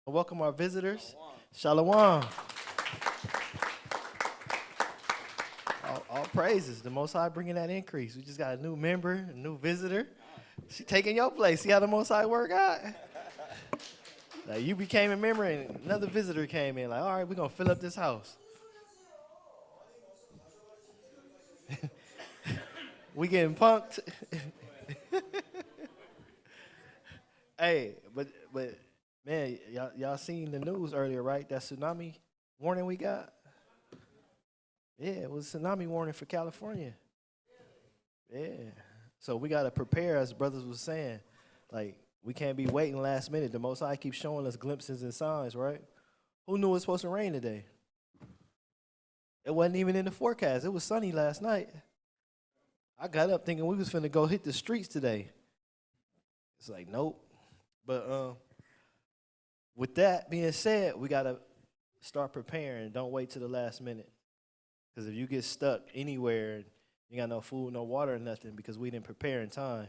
Welcome our visitors. Shalom. All praises. The Most High bringing that increase. We just got a new member, a new visitor. She taking your place. See how the Most High work out? Like you became a member and another visitor came in. Like, all right, we're going to fill up this house. We getting punked. Hey, but man, y'all seen the news earlier, right? That tsunami warning we got? Yeah, it was a tsunami warning for California. Yeah. So we got to prepare, as brothers was saying. Like, we can't be waiting last minute. The Most High keeps showing us glimpses and signs, right? Who knew it was supposed to rain today? It wasn't even in the forecast. It was sunny last night. I got up thinking we was finna go hit the streets today. It's like, nope. But with that being said, we got to start preparing. Don't wait till the last minute. Because if you get stuck anywhere, you got no food, no water, or nothing because we didn't prepare in time,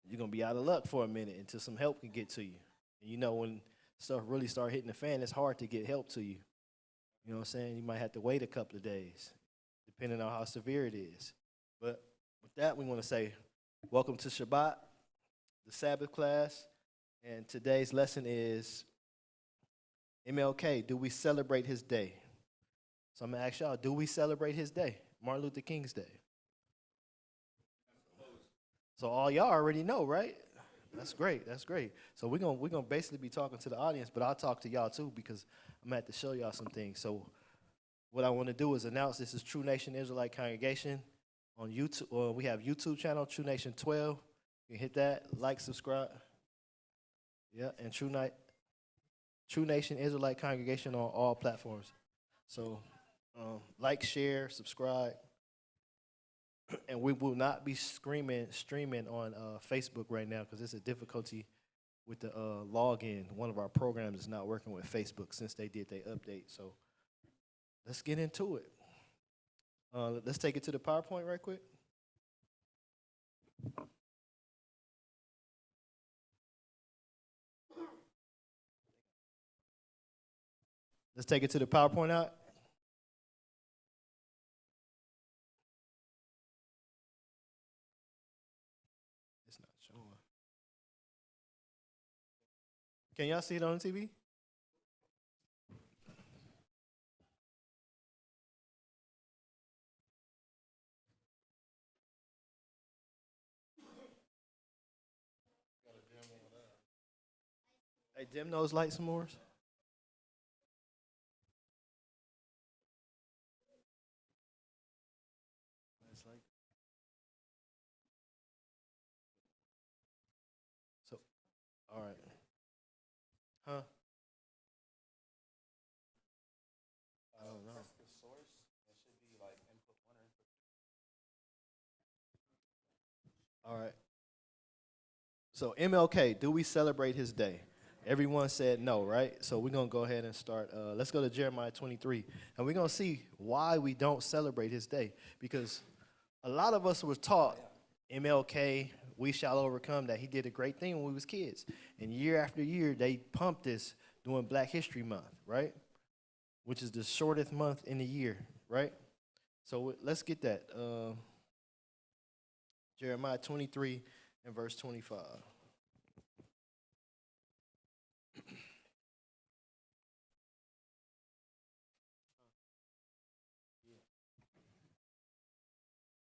you're going to be out of luck for a minute until some help can get to you. And you know when stuff really start hitting the fan, it's hard to get help to you. You know what I'm saying? You might have to wait a couple of days, depending on how severe it is. But with that, we want to say welcome to Shabbat, the Sabbath class. And today's lesson is MLK, do we celebrate his day? So I'm going to ask y'all, do we celebrate his day, Martin Luther King's day? So all y'all already know, right? That's great. That's great. So we're gonna basically be talking to the audience, but I'll talk to y'all too because I'm going to have to show y'all some things. So what I want to do is announce this is True Nation Israelite Congregation on YouTube. We have YouTube channel, True Nation 12. You can hit that, like, subscribe. Yeah, and True Nation Israelite Congregation on all platforms. So like, share, subscribe. And we will not be streaming on Facebook right now because there's a difficulty with the login. One of our programs is not working with Facebook since they did their update. So let's get into it. Let's take it to the PowerPoint right quick. Let's take it to the PowerPoint out. It's not showing. Can y'all see it on the TV? Hey, dim those lights some more. So, all right. Huh? I don't know. The source. That should be like input 1 or input 2. All right. So MLK, do we celebrate his day? Everyone said no, right? So we're going to go ahead and start. Let's go to Jeremiah 23. And we're going to see why we don't celebrate his day. Because a lot of us were taught MLK, we shall overcome, that he did a great thing when we was kids. And year after year, they pumped this during Black History Month, right? Which is the shortest month in the year, right? So let's get that. Jeremiah 23 and verse 25.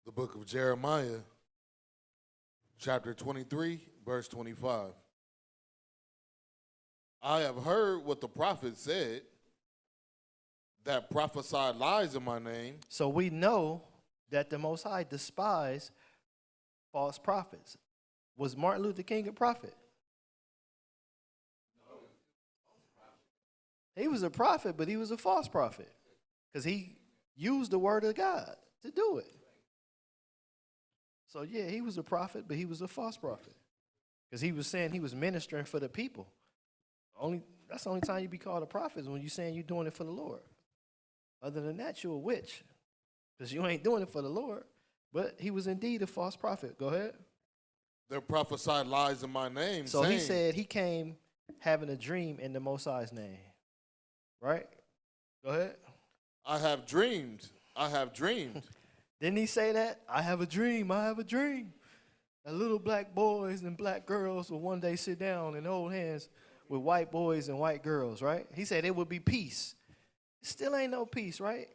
The book of Jeremiah, chapter 23, verse 25. I have heard what the prophet said, that prophesied lies in my name. So we know that the Most High despised false prophets. Was Martin Luther King a prophet? He was a prophet, but he was a false prophet because he used the word of God to do it. So, yeah, he was a prophet, but he was a false prophet because he was saying he was ministering for the people. That's the only time you be called a prophet is when you're saying you're doing it for the Lord. Other than that, you're a witch because you ain't doing it for the Lord. But he was indeed a false prophet. Go ahead. They prophesied lies in my name. So saying, he said he came having a dream in the Most High's name. Right? Go ahead. I have dreamed. I have dreamed. Didn't he say that? I have a dream. I have a dream. That little black boys and black girls will one day sit down and hold hands with white boys and white girls, right? He said it would be peace. Still ain't no peace, right?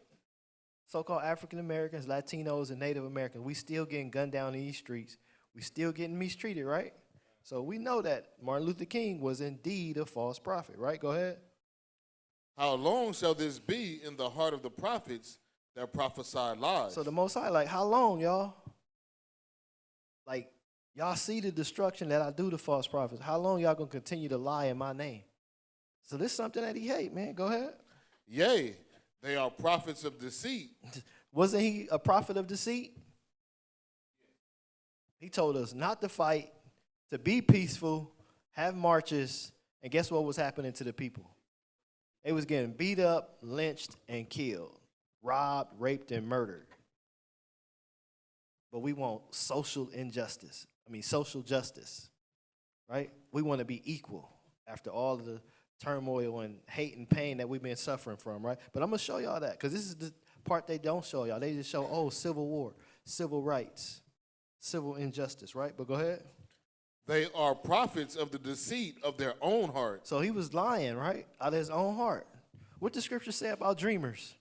So-called African Americans, Latinos, and Native Americans, we still getting gunned down in these streets. We still getting mistreated, right? So we know that Martin Luther King was indeed a false prophet, right? Go ahead. How long shall this be in the heart of the prophets that prophesy lies? So the Most High, like, how long, y'all? Like, y'all see the destruction that I do to false prophets. How long y'all gonna continue to lie in my name? So this is something that he hate, man. Go ahead. Yea, they are prophets of deceit. Wasn't he a prophet of deceit? He told us not to fight, to be peaceful, have marches, and guess what was happening to the people? They was getting beat up, lynched, and killed, robbed, raped, and murdered. But we want social justice, right? We want to be equal after all of the turmoil and hate and pain that we've been suffering from, right? But I'm going to show y'all that because this is the part they don't show y'all. They just show, oh, civil war, civil rights, civil injustice, right? But go ahead. They are prophets of the deceit of their own heart. So he was lying, right? Out of his own heart. What the scripture say about dreamers?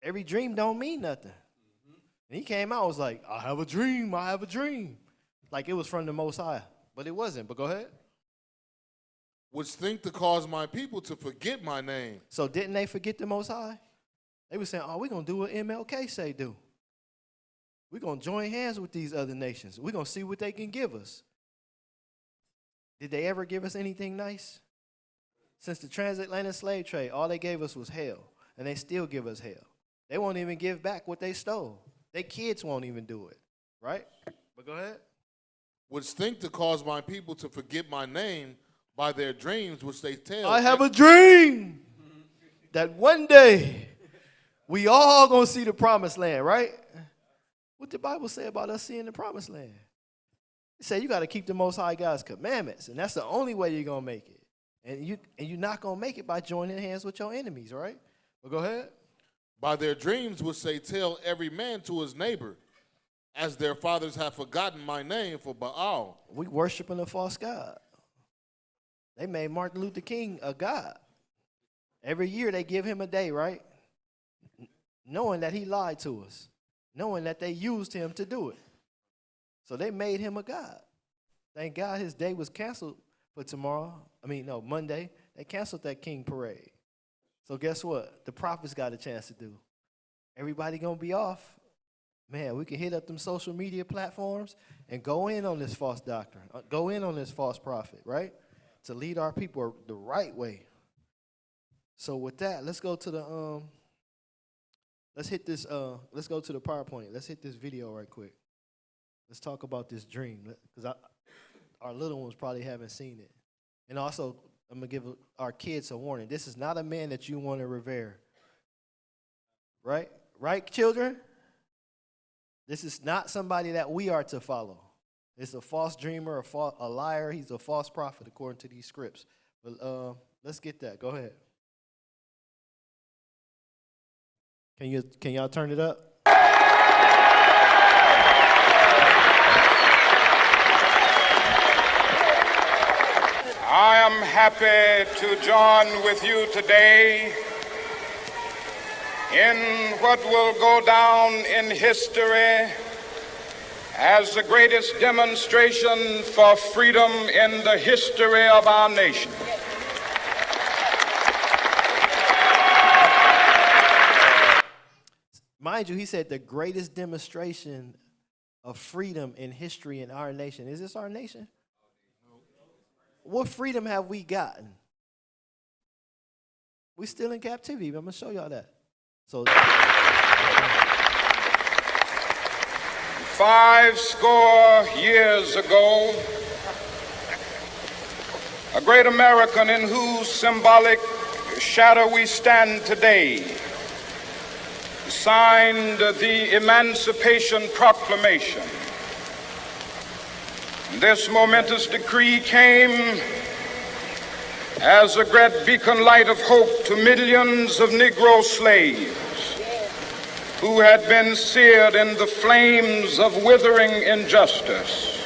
Every dream don't mean nothing. And he came out and was like, I have a dream, I have a dream. Like it was from the Most High. But it wasn't. But go ahead. Which think to cause my people to forget my name. So didn't they forget the Most High? They were saying, oh, we're going to do what MLK say do. We're going to join hands with these other nations. We're going to see what they can give us. Did they ever give us anything nice? Since the transatlantic slave trade, all they gave us was hell. And they still give us hell. They won't even give back what they stole. Their kids won't even do it. Right? But go ahead. Which think to cause my people to forget my name by their dreams which they tell. I have a dream that one day we all going to see the promised land, right? What the Bible say about us seeing the promised land? It say you got to keep the Most High God's commandments, and that's the only way you're going to make it. And you're not going to make it by joining hands with your enemies, right? Well, go ahead. By their dreams which they tell every man to his neighbor, as their fathers have forgotten my name for Baal. We worshiping a false god. They made Martin Luther King a god. Every year they give him a day, right? Knowing that he lied to us. Knowing that they used him to do it. So they made him a god. Thank God his day was canceled for Monday. They canceled that King parade. So guess what? The prophets got a chance to do. Everybody gonna be off. Man, we can hit up them social media platforms and go in on this false doctrine. Go in on this false prophet, right? To lead our people the right way. So with that, let's go to the let's go to the PowerPoint. Let's hit this video right quick. Let's talk about this dream because our little ones probably haven't seen it. And also, I'm going to give our kids a warning. This is not a man that you want to revere. Right? Right, children? This is not somebody that we are to follow. It's a false dreamer, a liar. He's a false prophet according to these scripts. But let's get that. Go ahead. Can y'all turn it up? I am happy to join with you today in what will go down in history as the greatest demonstration for freedom in the history of our nation. Mind you, he said the greatest demonstration of freedom in history in our nation. Is this our nation? What freedom have we gotten? We still in captivity. I'm going to show y'all that. So 50 years ago, a great American in whose symbolic shadow we stand today signed the Emancipation Proclamation. This momentous decree came as a great beacon light of hope to millions of Negro slaves who had been seared in the flames of withering injustice.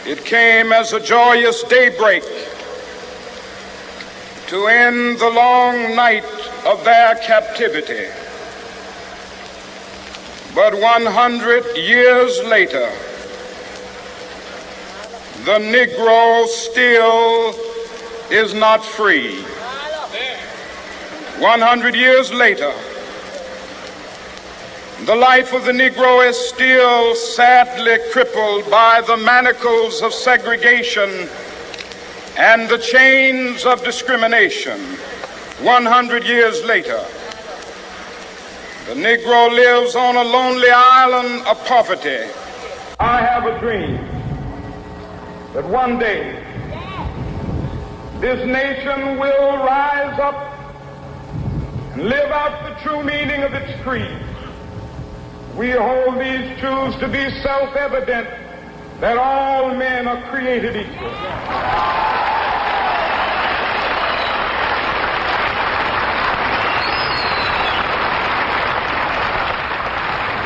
It came as a joyous daybreak to end the long night of their captivity. But 100 years later, the Negro still is not free. 100 years later, the life of the Negro is still sadly crippled by the manacles of segregation and the chains of discrimination. 100 years later, the Negro lives on a lonely island of poverty. I have a dream that one day this nation will rise up and live out the true meaning of its creed. We hold these truths to be self-evident, that all men are created equal.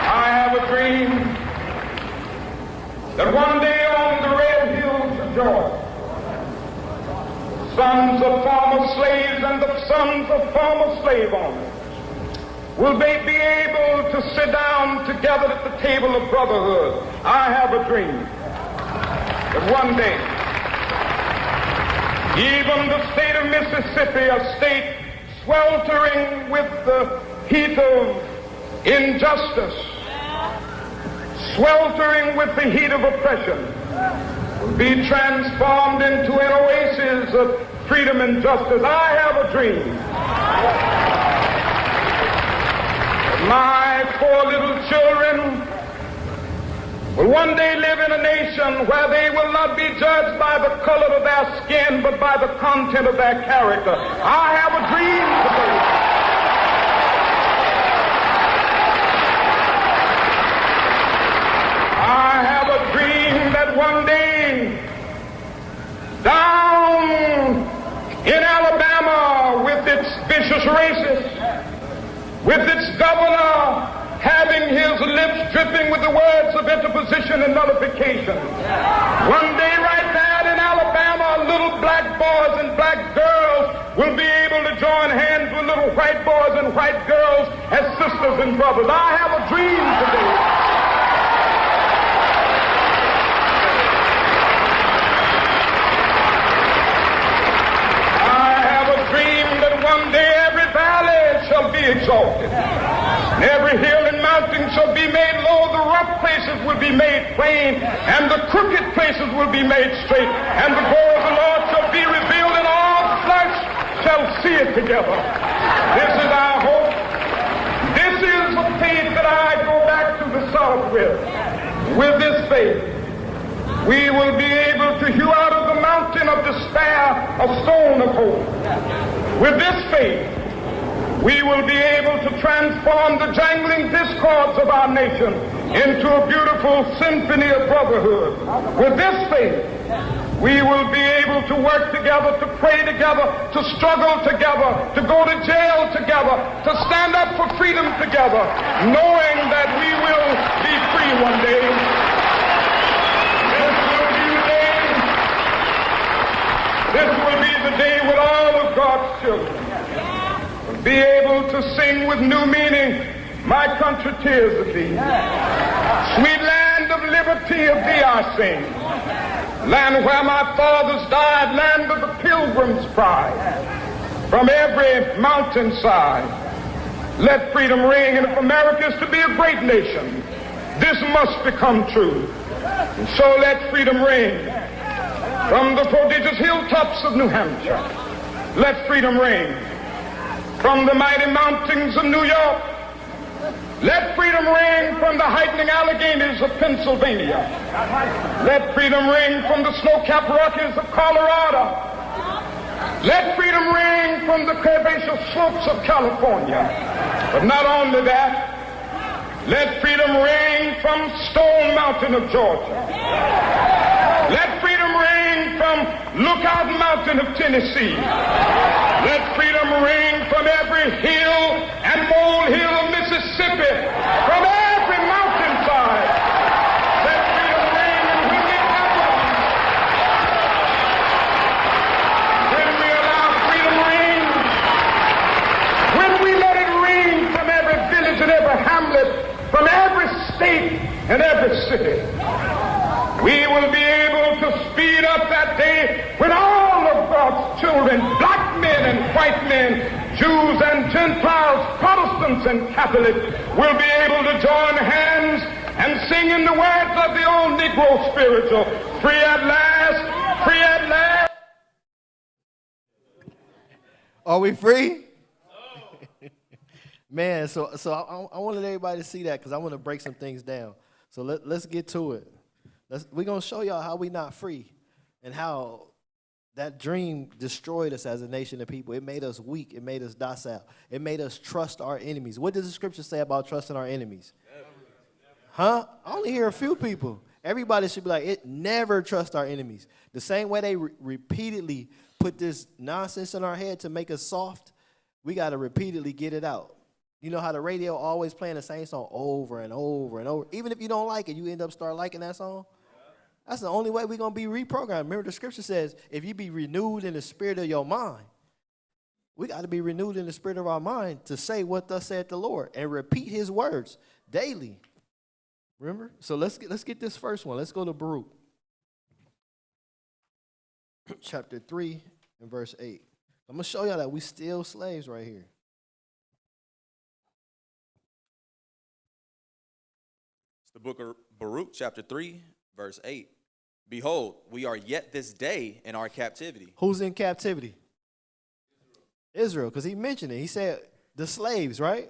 I have a dream that one day on the red hills of Georgia, sons of former slaves and the sons of former slave owners will they be able to sit down together at the table of brotherhood. I have a dream that one day, even the state of Mississippi, a state sweltering with the heat of injustice, sweltering with the heat of oppression, will be transformed into an oasis of freedom and justice. I have a dream. My 4 little children will one day live in a nation where they will not be judged by the color of their skin, but by the content of their character. I have a dream today. I have a dream that one day, down in Alabama, with its vicious racists, with its governor having his lips dripping with the words of interposition and nullification. One day right there in Alabama, little black boys and black girls will be able to join hands with little white boys and white girls as sisters and brothers. I have a dream today. I have a dream that one day every valley shall be exalted, and every hill and mountain shall be made low. The rough places will be made plain, and the crooked places will be made straight, and the glory of the Lord shall be revealed, and all flesh shall see it together. This is our hope. This is the faith that I go back to the South with. With this faith, we will be able to hew out of the mountain of despair a stone of hope. With this faith, we will be able to transform the jangling discords of our nation into a beautiful symphony of brotherhood. With this faith, we will be able to work together, to pray together, to struggle together, to go to jail together, to stand up for freedom together, knowing that we will be free one day. This will be the day when all of God's children will be able to sing with new meaning, my country, tears of thee. Sweet land of liberty, of thee I sing. Land where my fathers died, land of the pilgrim's pride. From every mountainside, let freedom ring. And if America is to be a great nation, this must become true. And so let freedom ring. From the prodigious hilltops of New Hampshire, let freedom ring. From the mighty mountains of New York, let freedom ring. From the heightening Alleghanies of Pennsylvania, let freedom ring. From the snow-capped Rockies of Colorado, let freedom ring. From the curvaceous slopes of California. But not only that, let freedom ring from Stone Mountain of Georgia. Let freedom ring from Lookout Mountain of Tennessee. Let freedom ring from every hill and molehill of Mississippi, from every mountainside. Let freedom ring, and when it happens, when we allow freedom ring, when we let it ring from every village and every hamlet, from every state and every city, we will be able to speed up that day when all of God's children, black men and white men, Jews and Gentiles, Protestants and Catholics, will be able to join hands and sing in the words of the old Negro spiritual, free at last, free at last. Are we free? Man, so I wanted everybody to see that because I want to break some things down. So let's get to it. We're going to show y'all how we not free and how that dream destroyed us as a nation of people. It made us weak. It made us docile. It made us trust our enemies. What does the scripture say about trusting our enemies? Huh? I only hear a few people. Everybody should be like, it never trust our enemies. The same way they repeatedly put this nonsense in our head to make us soft, we got to repeatedly get it out. You know how the radio always playing the same song over and over and over. Even if you don't like it, you end up start liking that song. That's the only way we're going to be reprogrammed. Remember, the scripture says, if you be renewed in the spirit of your mind, we got to be renewed in the spirit of our mind to say what thus saith the Lord and repeat his words daily. Remember? So let's get this first one. Let's go to Baruch. Chapter 3 and verse 8. I'm going to show y'all that we still slaves right here. It's the book of Baruch, chapter 3, verse 8. Behold, we are yet this day in our captivity. Who's in captivity? Israel, because he mentioned it. He said the slaves, right?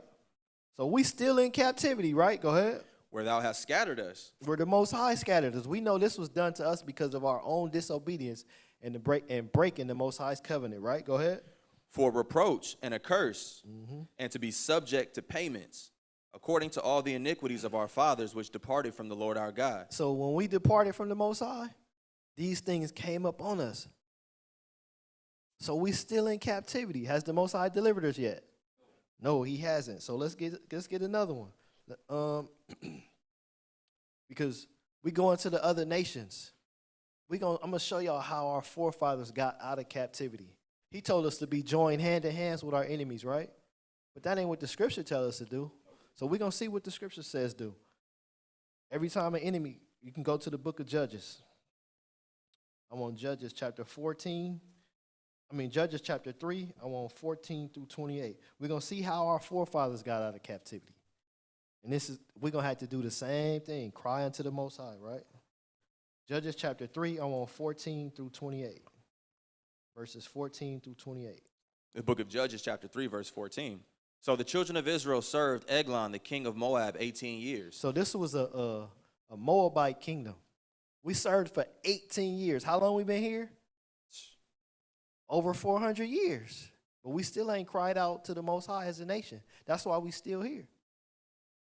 So we still in captivity, right? Go ahead. Where thou hast scattered us. Where the Most High scattered us. We know this was done to us because of our own disobedience and breaking the Most High's covenant, right? Go ahead. For reproach and a curse, and to be subject to payments, according to all the iniquities of our fathers which departed from the Lord our God. So when we departed from the Most High, these things came up on us. So we still in captivity. Has the Most High delivered us yet? No, he hasn't. So let's get another one. Because we go into the other nations. I'm going to show y'all how our forefathers got out of captivity. He told us to be joined hand in hand with our enemies, right? But that ain't what the scripture tells us to do. So we're going to see what the scripture says do. Every time an enemy, you can go to the book of Judges. I'm on Judges chapter 3. I'm on 14 through 28. We're going to see how our forefathers got out of captivity. And we're going to have to do the same thing, cry unto the Most High, right? Judges chapter 3, I'm on 14 through 28. Verses 14 through 28. The book of Judges, chapter 3, verse 14. So the children of Israel served Eglon, the king of Moab, 18 years. So this was a Moabite kingdom. We served for 18 years. How long we been here? Over 400 years. But we still ain't cried out to the Most High as a nation. That's why we still here.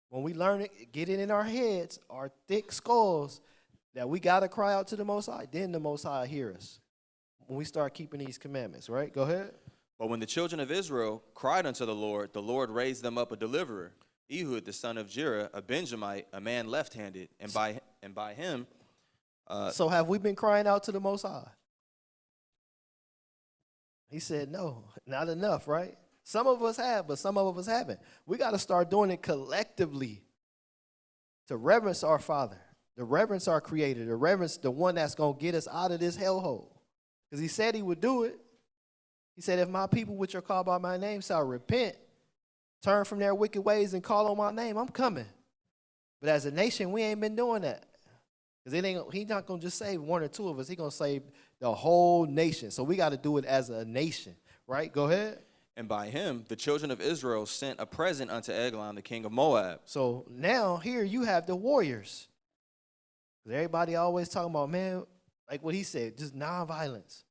When we learn it, get it in our heads, our thick skulls, that we got to cry out to the Most High, then the Most High hear us. When we start keeping these commandments, right? Go ahead. But when the children of Israel cried unto the Lord raised them up a deliverer, Ehud the son of Jireh, a Benjamite, a man left-handed, and by him. So have we been crying out to the Most High? He said, no, not enough, right? Some of us have, but some of us haven't. We got to start doing it collectively to reverence our Father, to reverence our Creator, to reverence the one that's going to get us out of this hellhole. Because he said he would do it. He said, if my people which are called by my name shall repent, turn from their wicked ways and call on my name, I'm coming. But as a nation, we ain't been doing that. Because he's not going to just save one or two of us. He's going to save the whole nation. So we got to do it as a nation, right? Go ahead. And by him, the children of Israel sent a present unto Eglon, the king of Moab. So now here you have the warriors. Everybody always talking about, man, like what he said, just nonviolence.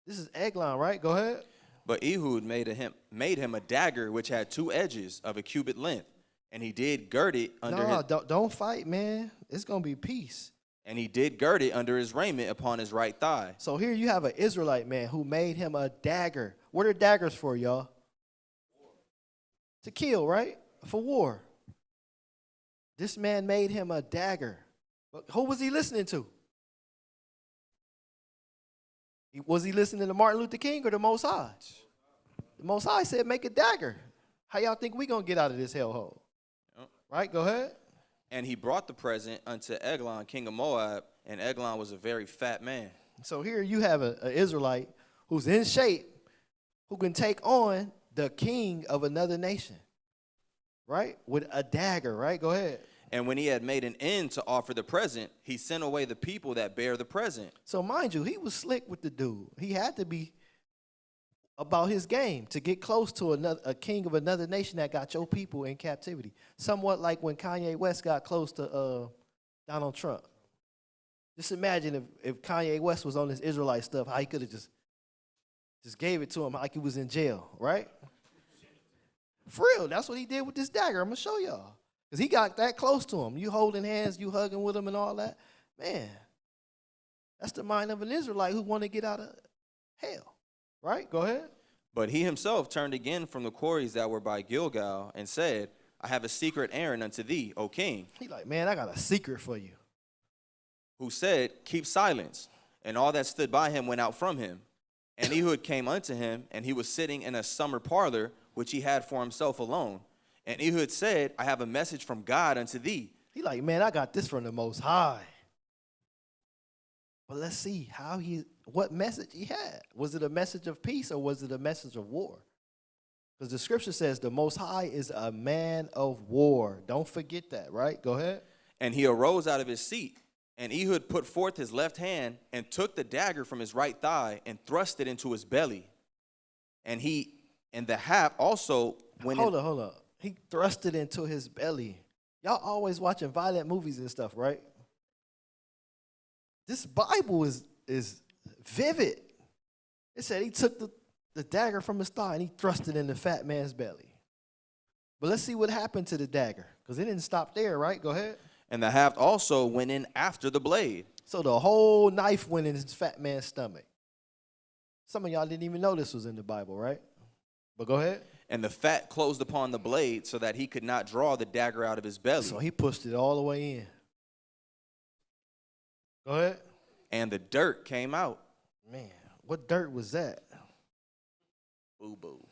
This is Eglon, right? Go ahead. But Ehud made him a dagger which had 2 edges of a cubit length, And he did gird it under No, his, don't fight, man. It's gonna be peace. and he did gird it under his raiment upon his right thigh. So here you have an Israelite man who made him a dagger. What are daggers for, y'all? To kill, right? For war. This man made him a dagger. But who was he listening to? Was he listening to Martin Luther King or the Most High? The Most High said, make a dagger. How y'all think we gonna get out of this hellhole? Yep. Right, go ahead. And he brought the present unto Eglon, king of Moab, and Eglon was a very fat man. So here you have an Israelite who's in shape, who can take on the king of another nation, right? With a dagger, right? Go ahead. And when he had made an end to offer the present, he sent away the people that bear the present. So mind you, he was slick with the dude. He had to be about his game to get close to a king of another nation that got your people in captivity. Somewhat like when Kanye West got close to Donald Trump. Just imagine if Kanye West was on this Israelite stuff, how he could have just gave it to him like he was in jail, right? For real, that's what he did with this dagger. I'm going to show y'all. Because he got that close to him. You holding hands, you hugging with him and all that. Man, that's the mind of an Israelite who want to get out of hell. Right? Go ahead. But he himself turned again from the quarries that were by Gilgal and said, I have a secret errand unto thee, O king. He like, man, I got a secret for you. Who said, keep silence. And all that stood by him went out from him. And Ehud came unto him, and he was sitting in a summer parlor, which he had for himself alone. And Ehud said, I have a message from God unto thee. He like, man, I got this from the Most High. But let's see what message he had. Was it a message of peace or was it a message of war? Because the scripture says the Most High is a man of war. Don't forget that, right? Go ahead. And he arose out of his seat, and Ehud put forth his left hand and took the dagger from his right thigh and thrust it into his belly. And the haft also went Hold up. He thrust it into his belly. Y'all always watching violent movies and stuff, right? This Bible is vivid. It said he took the dagger from his thigh and he thrust it in the fat man's belly. But let's see what happened to the dagger, because it didn't stop there, right? Go ahead. And the haft also went in after the blade. So the whole knife went in his fat man's stomach. Some of y'all didn't even know this was in the Bible, right? But go ahead. And the fat closed upon the blade so that he could not draw the dagger out of his belly. So he pushed it all the way in. Go ahead. And the dirt came out. Man, what dirt was that? Boo-boo.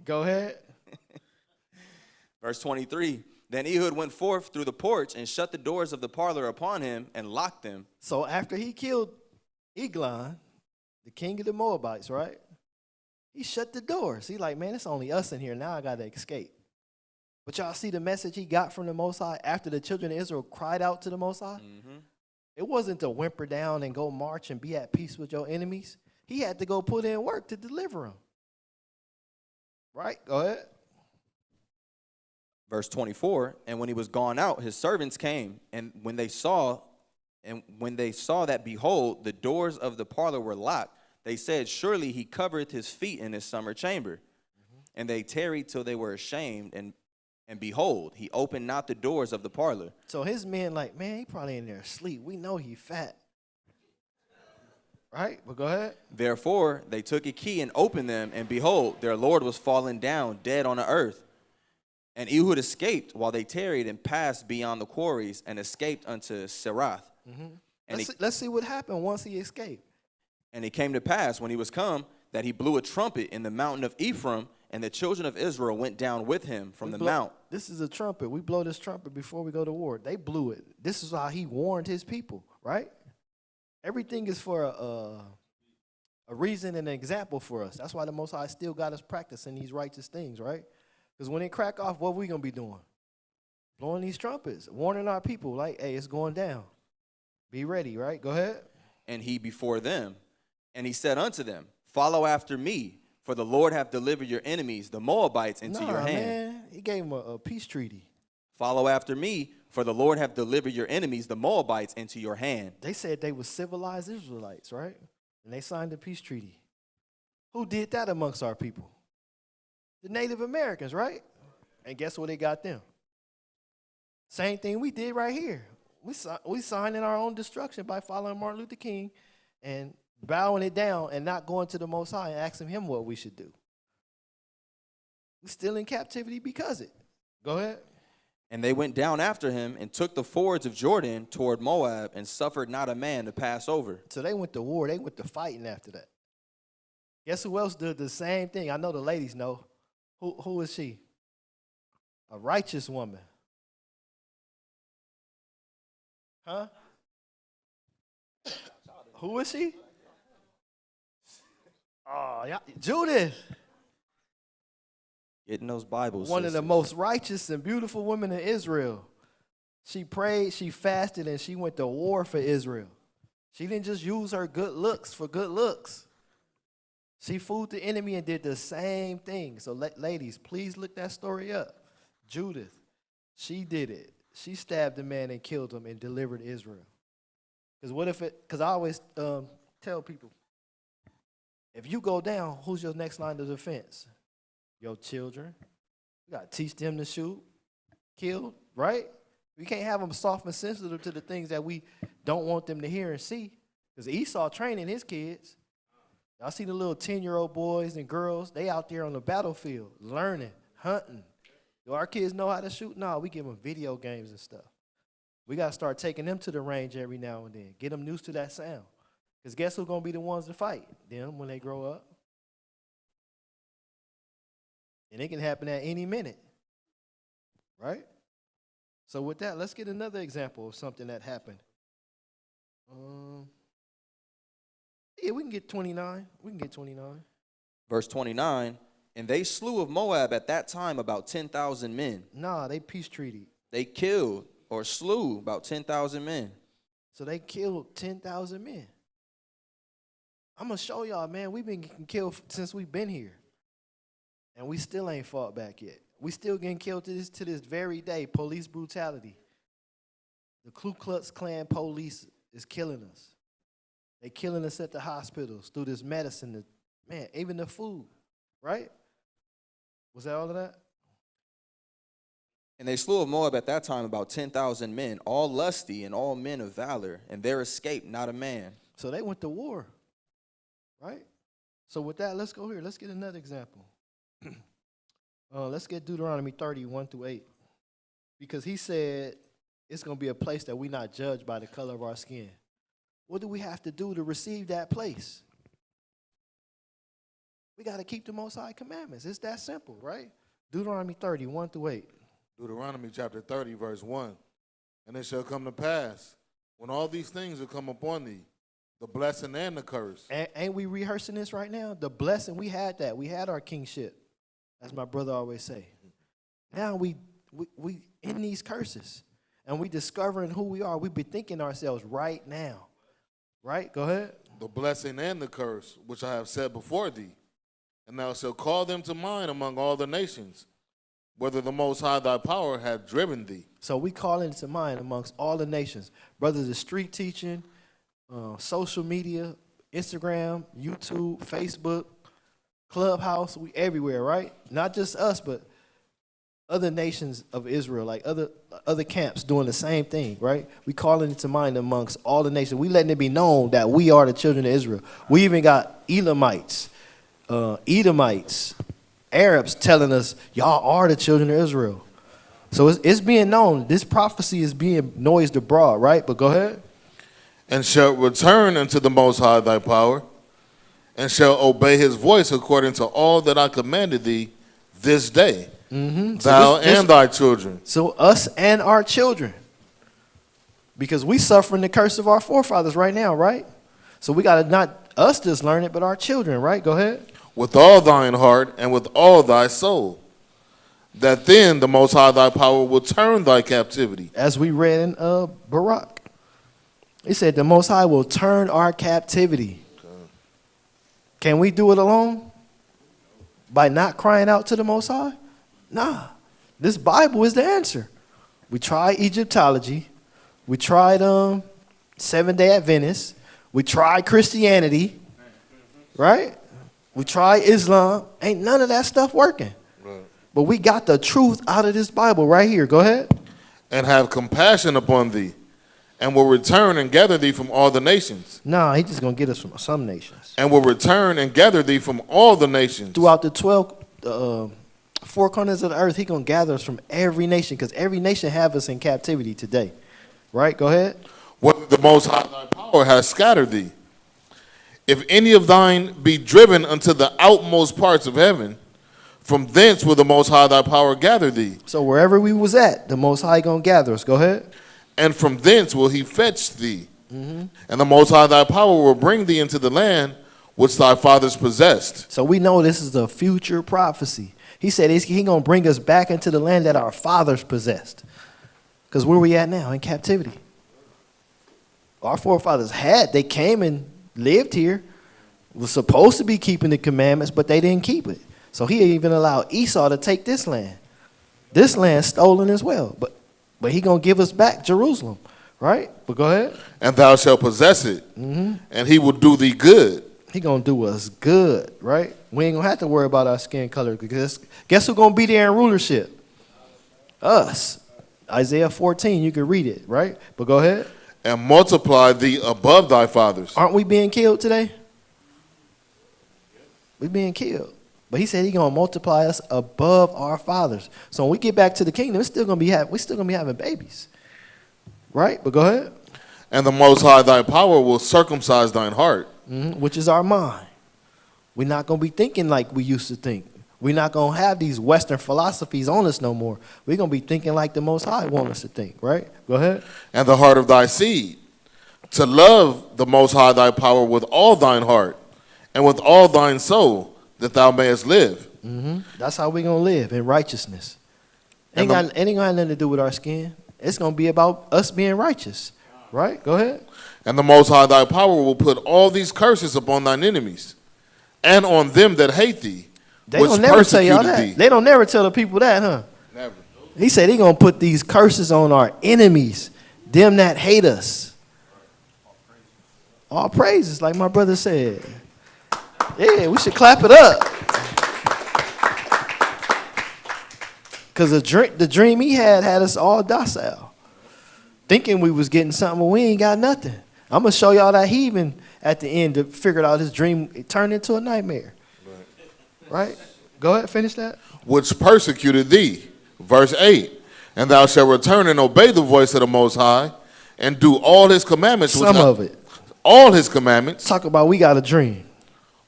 Go ahead. Verse 23, then Ehud went forth through the porch and shut the doors of the parlor upon him and locked them. So after he killed Eglon, the king of the Moabites, right? He shut the doors. He like, man, it's only us in here. Now I got to escape. But y'all see the message he got from the Most High after the children of Israel cried out to the Most High? Mm-hmm. It wasn't to whimper down and go march and be at peace with your enemies. He had to go put in work to deliver them. Right? Go ahead. Verse 24, and when he was gone out, his servants came, and when they saw that, behold, the doors of the parlor were locked, they said, surely he covereth his feet in his summer chamber. Mm-hmm. And they tarried till they were ashamed, and behold, he opened not the doors of the parlor. So his men like, man, he probably in there asleep. We know he fat. Right? But go ahead. Therefore, they took a key and opened them, and behold, their Lord was fallen down, dead on the earth. And Ehud escaped while they tarried and passed beyond the quarries and escaped unto Serath. Mm-hmm. And let's see what happened once he escaped. And it came to pass when he was come that he blew a trumpet in the mountain of Ephraim, and the children of Israel went down with him from the mount. This is a trumpet. We blow this trumpet before we go to war. They blew it. This is how he warned his people, right? Everything is for a reason and an example for us. That's why the Most High still got us practicing these righteous things, right? Because when it crack off, what we going to be doing? Blowing these trumpets, warning our people like, hey, it's going down. Be ready, right? Go ahead. And he before them, and he said unto them, follow after me, for the Lord hath delivered your enemies, the Moabites, into your hand. Man. He gave them a peace treaty. Follow after me, for the Lord hath delivered your enemies, the Moabites, into your hand. They said they were civilized Israelites, right? And they signed a peace treaty. Who did that amongst our people? The Native Americans, right? And guess what they got them? Same thing we did right here. We signed in our own destruction by following Martin Luther King and bowing it down and not going to the Most High and asking him what we should do. We're still in captivity because of it. Go ahead. And they went down after him and took the fords of Jordan toward Moab and suffered not a man to pass over. So they went to war. They went to fighting after that. Guess who else did the same thing? I know the ladies know. Who is she? A righteous woman. Huh? Who is she? Oh, yeah. Judith. Getting those Bibles. One of the most righteous and beautiful women in Israel. She prayed, she fasted, and she went to war for Israel. She didn't just use her good looks for good looks. She fooled the enemy and did the same thing. So ladies, please look that story up. Judith, she did it. She stabbed a man and killed him and delivered Israel. Because I always tell people, if you go down, who's your next line of defense? Your children. You got to teach them to shoot, kill, right? We can't have them soft and sensitive to the things that we don't want them to hear and see. Because Esau training his kids. Y'all see the little 10-year-old boys and girls, they out there on the battlefield, learning, hunting. Do our kids know how to shoot? No, we give them video games and stuff. We got to start taking them to the range every now and then. Get them used to that sound. Because guess who's going to be the ones to fight? Them when they grow up. And it can happen at any minute. Right? So with that, let's get another example of something that happened. Yeah, we can get 29. We can get 29. Verse 29, and they slew of Moab at that time about 10,000 men. Nah, they peace treaty. They killed or slew about 10,000 men. So they killed 10,000 men. I'm going to show y'all, man, we've been getting killed since we've been here. And we still ain't fought back yet. We still getting killed to this very day. Police brutality. The Ku Klux Klan police is killing us. They killing us at the hospitals through this medicine. Man, even the food, right? Was that all of that? And they slew of Moab at that time about 10,000 men, all lusty and all men of valor, and there escaped not a man. So they went to war, right? So with that, let's go here. Let's get another example. Let's get Deuteronomy 30:1-8. Because he said it's going to be a place that we're not judged by the color of our skin. What do we have to do to receive that place? We got to keep the Most High commandments. It's that simple, right? Deuteronomy 30:1-8. Deuteronomy chapter 30, verse 1. And it shall come to pass, when all these things will come upon thee, the blessing and the curse. Ain't we rehearsing this right now? The blessing, we had that. We had our kingship, as my brother always say. Now we in these curses, and we discovering who we are. We bethinking ourselves right now. Right? Go ahead. The blessing and the curse, which I have said before thee. And thou shalt call them to mind among all the nations, whether the Most High thy power hath driven thee. So we call it to mind amongst all the nations. Brothers, the street teaching, social media, Instagram, YouTube, Facebook, Clubhouse, we everywhere, right? Not just us, but other nations of Israel, like other camps doing the same thing, right? We calling it to mind amongst all the nations. We letting it be known that we are the children of Israel. We even got Elamites, Edomites, Arabs telling us, y'all are the children of Israel. So it's being known. This prophecy is being noised abroad, right? But go ahead. And shalt return unto the Most High thy power, and shalt obey his voice according to all that I commanded thee this day. Mm-hmm. Thou and thy children. So us and our children. Because we suffering the curse of our forefathers right now, right? So we got to not us just learn it, but our children, right? Go ahead. With all thine heart and with all thy soul, that then the Most High thy power will turn thy captivity. As we read in Barak. He said the Most High will turn our captivity. Okay. Can we do it alone? By not crying out to the Most High? Nah, this Bible is the answer. We tried Egyptology. We tried Seventh-day Adventists. We tried Christianity, right? We tried Islam. Ain't none of that stuff working. Right. But we got the truth out of this Bible right here. Go ahead. And have compassion upon thee, and will return and gather thee from all the nations. Nah, he's just going to get us from some nations. And will return and gather thee from all the nations. Throughout the 12 four corners of the earth, he's going to gather us from every nation, because every nation have us in captivity today. Right? Go ahead. What the Most High thy power has scattered thee. If any of thine be driven unto the outmost parts of heaven, from thence will the Most High thy power gather thee. So wherever we was at, the Most High going to gather us. Go ahead. And from thence will he fetch thee. And the Most High thy power will bring thee into the land which thy fathers possessed. So we know this is a future prophecy. He said he's going to bring us back into the land that our fathers possessed. Because where we at now? In captivity. Our forefathers they came and lived here, was supposed to be keeping the commandments, but they didn't keep it. So he even allowed Esau to take this land. This land stolen as well. But he going to give us back Jerusalem, right? But go ahead. And thou shalt possess it, and he will do thee good. He going to do us good, right? We ain't going to have to worry about our skin color, because guess who's going to be there in rulership? Us. Isaiah 14, you can read it, right? But go ahead. And multiply thee above thy fathers. Aren't we being killed today? We being killed. But he said he's going to multiply us above our fathers. So when we get back to the kingdom, we're still going to be having babies. Right? But go ahead. And the Most High thy power will circumcise thine heart. Which is our mind. We're not going to be thinking like we used to think. We're not going to have these Western philosophies on us no more. We're going to be thinking like the Most High wants us to think. Right? Go ahead. And the heart of thy seed, to love the Most High thy power with all thine heart, and with all thine soul, that thou mayest live. That's how we're going to live, in righteousness. Ain't got nothing to do with our skin. It's going to be about us being righteous. Right? Go ahead. And the Most High thy power will put all these curses upon thine enemies, and on them that hate thee, They which don't never tell y'all persecuted that. thee. They don't never tell the people that, huh? Never. He said he going to put these curses on our enemies, them that hate us. All praises, like my brother said. Yeah, we should clap it up. Because the dream he had us all docile. Thinking we was getting something, but we ain't got nothing. I'm going to show y'all that he even, at the end, figured out his dream, it turned into a nightmare. Right? Go ahead, finish that. Which persecuted thee. Verse 8. And thou shalt return and obey the voice of the Most High, and do all his commandments. Some of it. All his commandments. Talk about we got a dream.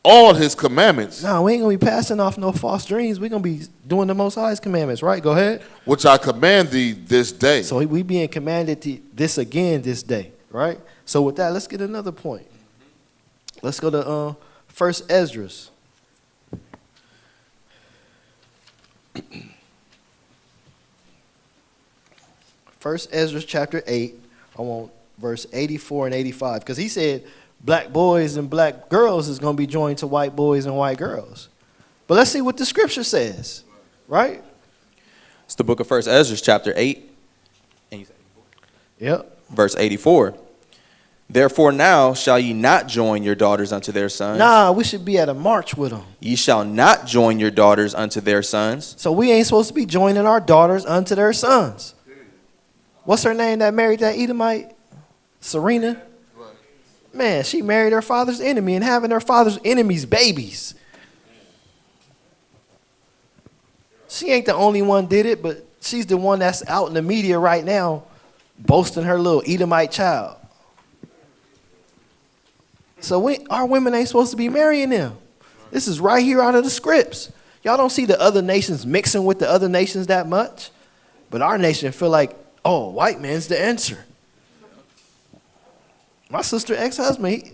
All his commandments. No, we ain't going to be passing off no false dreams. We're going to be doing the Most High's commandments, right? Go ahead. Which I command thee this day. So we being commanded to this again this day, right? So with that, let's get another point. Let's go to 1 Esdras. First Esdras chapter 8. I want verse 84 and 85. Because he said black boys and black girls is going to be joined to white boys and white girls. But let's see what the scripture says, right? It's the book of 1 Ezra, chapter 8. And you said Yep. verse 84. Therefore now shall ye not join your daughters unto their sons. Nah, we should be at a march with them. Ye shall not join your daughters unto their sons. So we ain't supposed to be joining our daughters unto their sons. What's her name that married that Edomite? Serena? Man, she married her father's enemy and having her father's enemy's babies. She ain't the only one did it, but she's the one that's out in the media right now boasting her little Edomite child. So our women ain't supposed to be marrying them. This is right here out of the scripts. Y'all don't see the other nations mixing with the other nations that much. But our nation feel like, oh, white man's the answer. My sister's ex-husband,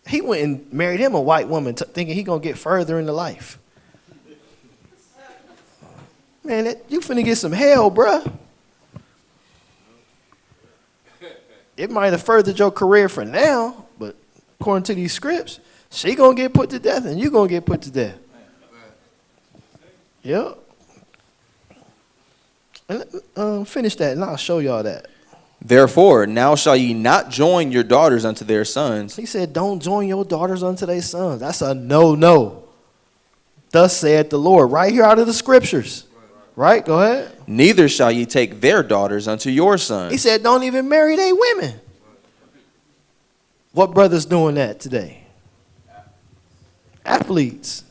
he went and married him a white woman thinking he going to get further into life. Man, you finna get some hell, bruh. It might have furthered your career for now, but according to these scripts, she gonna get put to death and you gonna get put to death. Yep. And, finish that and I'll show y'all that. Therefore now shall ye not join your daughters unto their sons. He said, don't join your daughters unto their sons. That's a no. Thus saith the Lord, right here out of the scriptures. Right? Go ahead. Neither shall ye take their daughters unto your sons. He said, don't even marry their women. What brother's doing that today? Athletes.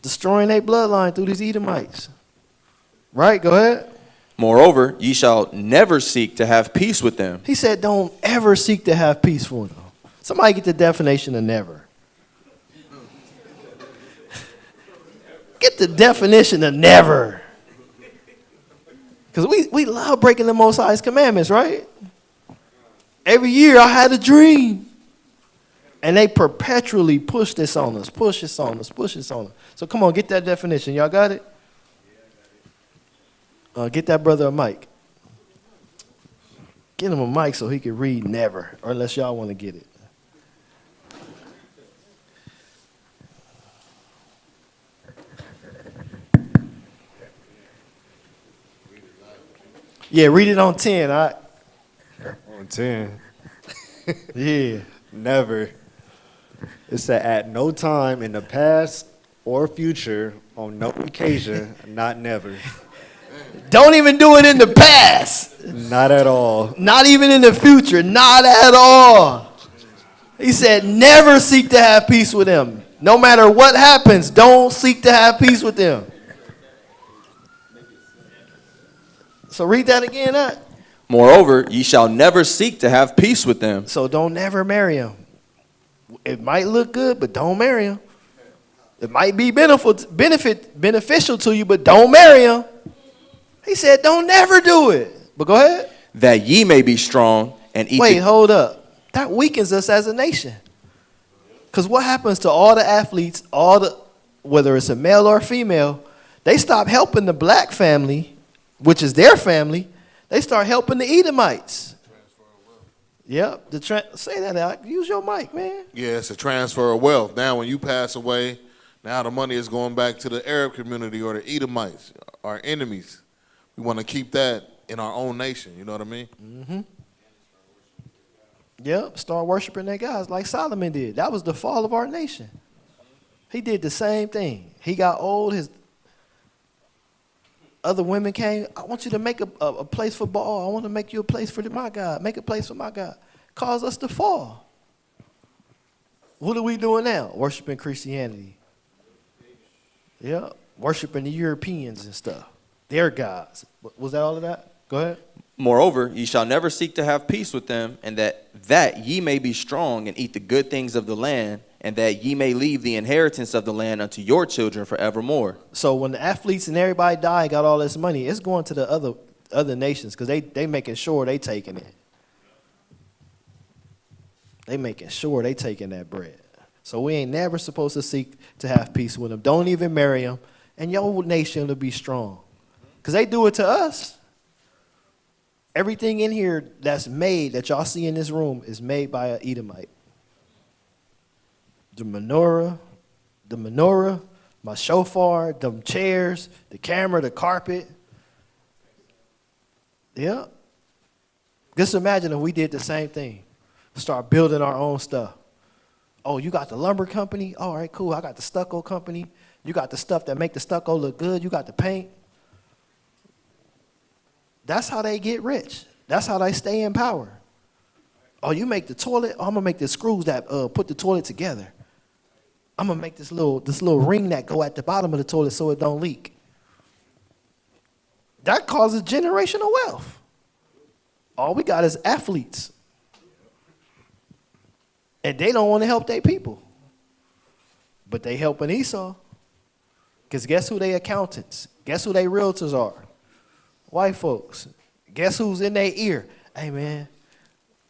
Destroying their bloodline through these Edomites. Right? Go ahead. Moreover, ye shall never seek to have peace with them. He said, don't ever seek to have peace with them. Somebody get the definition of never. Get the definition of never. Because we love breaking the Most High's commandments, right? Every year I had a dream. And they perpetually push this on us, push this on us, push this on us. So come on, get that definition. Y'all got it? Get that brother a mic. Get him a mic so he can read never, or unless y'all want to get it. Yeah, read it on 10. All right. On 10. Yeah. Never. It said at no time in the past or future, on no occasion, not never. Don't even do it in the past. Not at all. Not even in the future. Not at all. He said, never seek to have peace with them. No matter what happens, don't seek to have peace with them. So read that again. Moreover, ye shall never seek to have peace with them. So don't never marry them. It might look good, but don't marry them. It might be beneficial to you, but don't marry them. He said, don't never do it. But go ahead. That ye may be strong and eat. Wait, hold up. That weakens us as a nation. Because what happens to all the athletes, whether it's a male or a female, they stop helping the black family, which is their family. They start helping the Edomites. Yep. Say that out. Use your mic, man. Yeah, it's a transfer of wealth. Now, when you pass away, now the money is going back to the Arab community or the Edomites, our enemies. We want to keep that in our own nation. You know what I mean? Mm-hmm. Yep. Start worshiping their gods like Solomon did. That was the fall of our nation. He did the same thing. He got old. His other women came. I want you to make a place for Baal. I want to make you a place for my God. Make a place for my God. Cause us to fall. What are we doing now? Worshiping Christianity. Yep. Worshiping the Europeans and stuff. Their gods. Was that all of that? Go ahead. Moreover, ye shall never seek to have peace with them, and that ye may be strong and eat the good things of the land, and that ye may leave the inheritance of the land unto your children forevermore. So when the athletes and everybody die and got all this money, it's going to the other nations because they making sure they taking it. They making sure they taking that bread. So we ain't never supposed to seek to have peace with them. Don't even marry them, and your nation will be strong. Because they do it to us. Everything in here that's made, that y'all see in this room, is made by an Edomite. The menorah, my shofar, them chairs, the camera, the carpet. Yeah. Just imagine if we did the same thing. Start building our own stuff. Oh, you got the lumber company? All right, cool. I got the stucco company. You got the stuff that make the stucco look good. You got the paint. That's how they get rich. That's how they stay in power. Oh, you make the toilet? Oh, I'm going to make the screws that put the toilet together. I'm going to make this little ring that go at the bottom of the toilet so it don't leak. That causes generational wealth. All we got is athletes. And they don't want to help their people. But they helping Esau. Because guess who they accountants? Guess who they realtors are? White folks. Guess who's in their ear? Hey, man,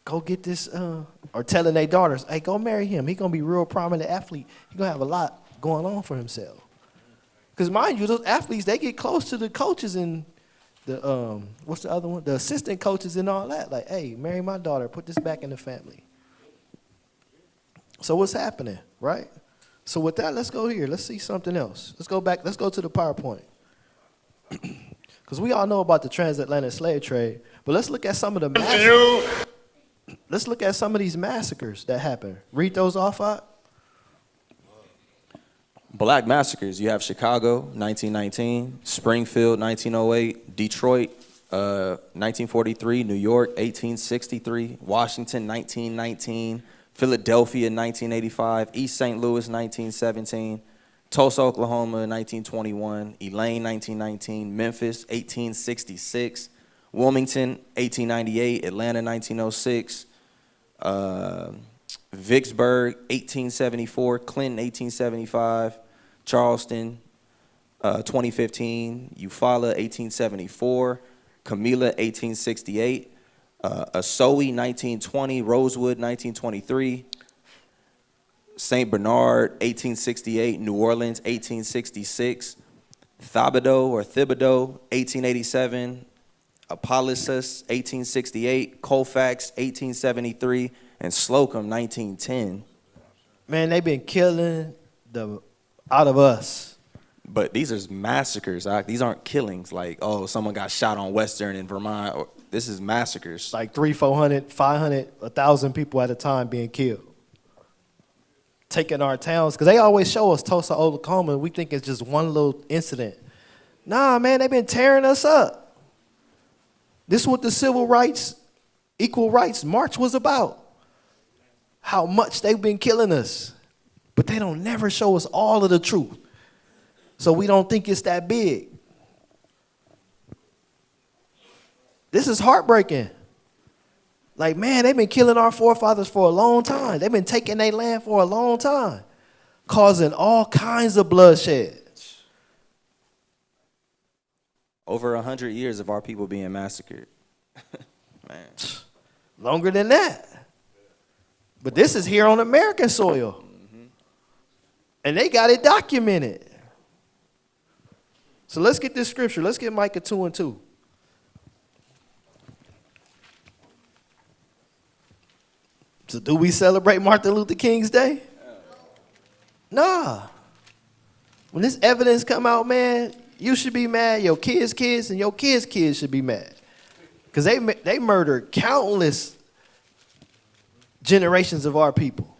go get this, or telling their daughters, hey, go marry him. He's going to be a real prominent athlete. He's going to have a lot going on for himself. Because mind you, those athletes, they get close to the coaches and the, what's the other one? The assistant coaches and all that. Like, hey, marry my daughter. Put this back in the family. So what's happening, right? So with that, let's go here. Let's see something else. Let's go back. Let's go to the PowerPoint. Because we all know about the transatlantic slave trade, but let's look at some of the let's look at some of these massacres that happened. Read those off out. Black massacres. You have Chicago, 1919, Springfield, 1908, Detroit, 1943, New York, 1863, Washington, 1919, Philadelphia, 1985, East St. Louis, 1917, Tulsa, Oklahoma, 1921, Elaine, 1919, Memphis, 1866, Wilmington, 1898, Atlanta, 1906, Vicksburg, 1874, Clinton, 1875, Charleston, 2015, Eufaula, 1874, Camilla, 1868, Ocoee, 1920, Rosewood, 1923, St. Bernard, 1868, New Orleans, 1866, Thibodeau, 1887, Apollosus, 1868, Colfax, 1873, and Slocum, 1910. Man, they've been killing the out of us. But these are massacres. These aren't killings like, oh, someone got shot on Western in Vermont. This is massacres. Like 300, 400, 500, 1,000 people at a time being killed. Taking our towns, because they always show us Tulsa, Oklahoma, and we think it's just one little incident. Nah, man, they've been tearing us up. This is what the Civil Rights, Equal Rights March was about. How much they've been killing us. But they don't never show us all of the truth. So we don't think it's that big. This is heartbreaking. Like, man, they've been killing our forefathers for a long time. They've been taking their land for a long time, causing all kinds of bloodshed. Over 100 years of our people being massacred. Man. Longer than that. But this is here on American soil. And they got it documented. So let's get this scripture. Let's get Micah 2:2. So do we celebrate Martin Luther King's Day? Nah. When this evidence come out, man, you should be mad. Your kids, and your kids should be mad. Because they murdered countless generations of our people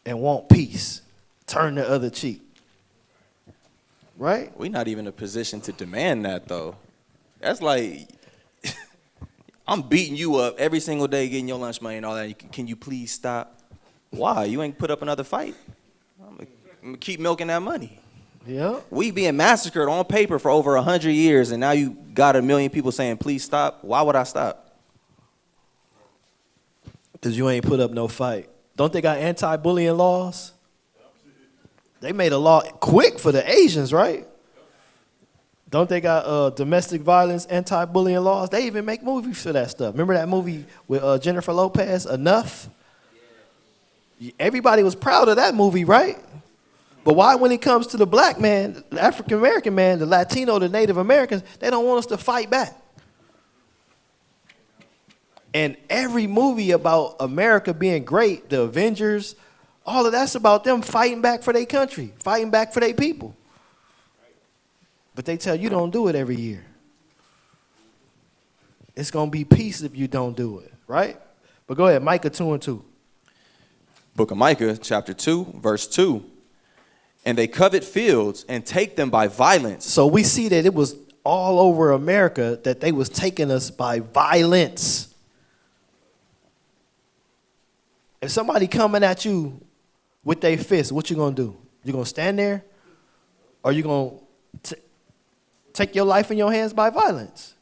and want peace. Turn the other cheek. Right? We're not even in a position to demand that, though. That's like, I'm beating you up every single day, getting your lunch money and all that. Can you please stop? Why? You ain't put up another fight? I'm going to keep milking that money. Yeah. We being massacred on paper for over 100 years, and now you got 1 million people saying, please stop. Why would I stop? Because you ain't put up no fight. Don't they got anti-bullying laws? They made a law quick for the Asians, right? Don't they got domestic violence, anti-bullying laws? They even make movies for that stuff. Remember that movie with Jennifer Lopez, Enough? Everybody was proud of that movie, right? But why, when it comes to the black man, the African-American man, the Latino, the Native Americans, they don't want us to fight back? And every movie about America being great, the Avengers, all of that's about them fighting back for their country, fighting back for their people. But they tell you don't do it every year. It's going to be peace if you don't do it, right? But go ahead, Micah 2:2. Book of Micah, chapter 2, verse 2. And they covet fields and take them by violence. So we see that it was all over America that they was taking us by violence. If somebody coming at you with their fist, what you going to do? You going to stand there? Or you going to take your life in your hands by violence?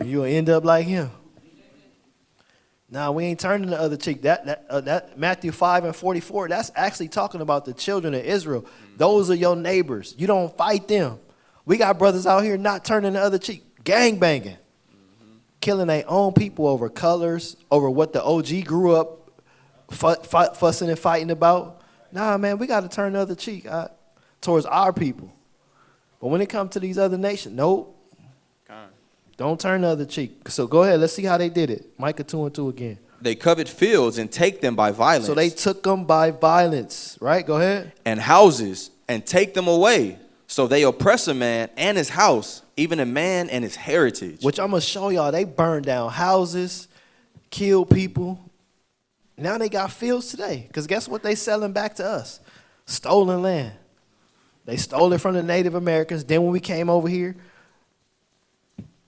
You'll end up like him. Nah, we ain't turning the other cheek. That Matthew 5:44, that's actually talking about the children of Israel. Those are your neighbors. You don't fight them. We got brothers out here not turning the other cheek, gang banging, killing their own people over colors, over what the OG grew up fussing and fighting about. Nah, man, we got to turn the other cheek towards our people. But when it comes to these other nations, nope. Don't turn the other cheek. So go ahead. Let's see how they did it. Micah 2:2 again. They covet fields and take them by violence. So they took them by violence, right? Go ahead. And houses and take them away. So they oppress a man and his house, even a man and his heritage. Which I'm going to show y'all. They burned down houses, killed people, Now they got fields today. Because guess what they selling back to us? Stolen land. They stole it from the Native Americans. Then when we came over here,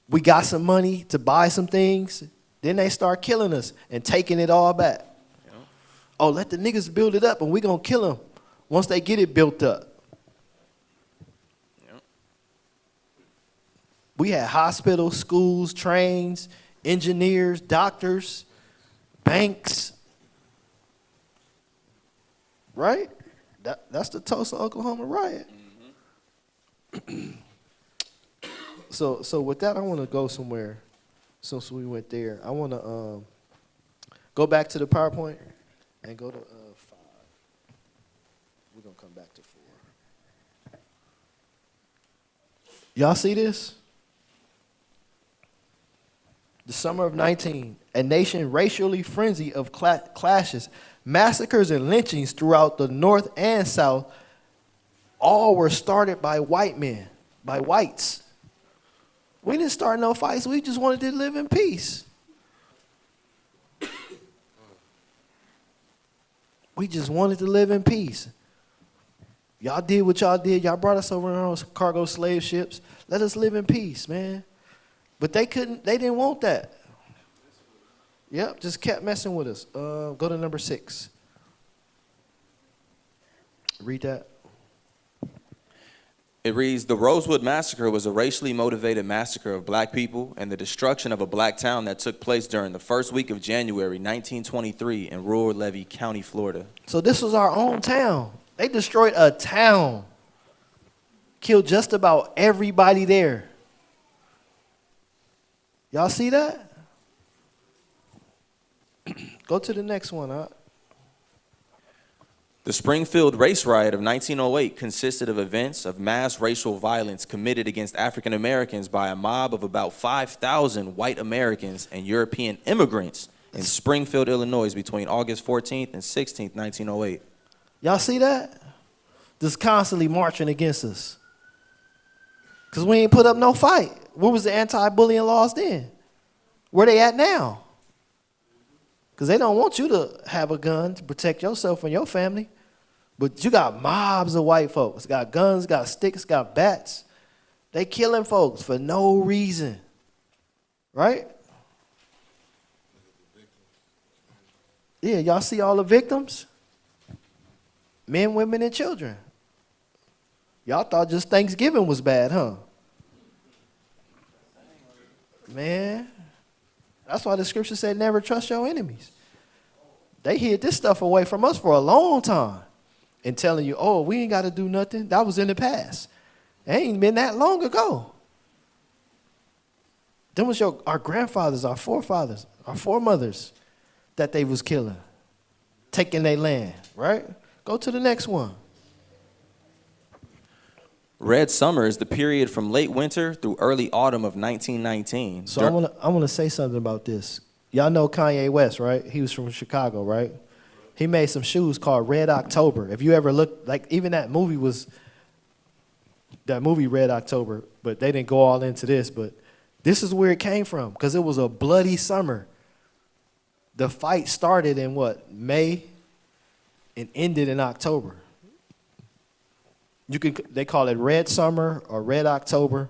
we got some money to buy some things. Then they start killing us and taking it all back. Yeah. Oh, let the niggas build it up and we going to kill them once they get it built up. Yeah. We had hospitals, schools, trains, engineers, doctors, banks. Right? That's the Tulsa, Oklahoma riot. Mm-hmm. So with that, I want to go somewhere. Since we went there, I want to go back to the PowerPoint and go to 5. We're going to come back to 4. Y'all see this? The summer of 19, a nation racially frenzy of clashes, massacres, and lynchings throughout the North and South, all were started by white men, by whites. We didn't start no fights. We just wanted to live in peace. We just wanted to live in peace. Y'all did what y'all did. Y'all brought us over on those cargo slave ships. Let us live in peace, man. But they didn't want that. Yep, just kept messing with us. Go to number 6. Read that. It reads, the Rosewood Massacre was a racially motivated massacre of black people and the destruction of a black town that took place during the first week of January 1923 in rural Levy County, Florida. So this was our own town. They destroyed a town. Killed just about everybody there. Y'all see that? Go to the next one, huh? The Springfield race riot of 1908 consisted of events of mass racial violence committed against African Americans by a mob of about 5,000 white Americans and European immigrants in Springfield, Illinois between August 14th and 16th, 1908. Y'all see that? Just constantly marching against us. Because we ain't put up no fight. Where was the anti-bullying laws then? Where they at now? Because they don't want you to have a gun to protect yourself and your family. But you got mobs of white folks. Got guns, got sticks, got bats. They killing folks for no reason. Right? Yeah, y'all see all the victims? Men, women, and children. Y'all thought just Thanksgiving was bad, huh? Man. That's why the scripture said never trust your enemies. They hid this stuff away from us for a long time and telling you, oh, we ain't got to do nothing. That was in the past. It ain't been that long ago. Them was our grandfathers, our forefathers, our foremothers that they was killing, taking their land, right? Go to the next one. Red Summer is the period from late winter through early autumn of 1919. So I want to say something about this. Y'all know Kanye West, right? He was from Chicago, right? He made some shoes called Red October. If you ever look, like even that movie Red October, but they didn't go all into this, but this is where it came from because it was a bloody summer. The fight started in May and ended in October. They call it Red Summer or Red October.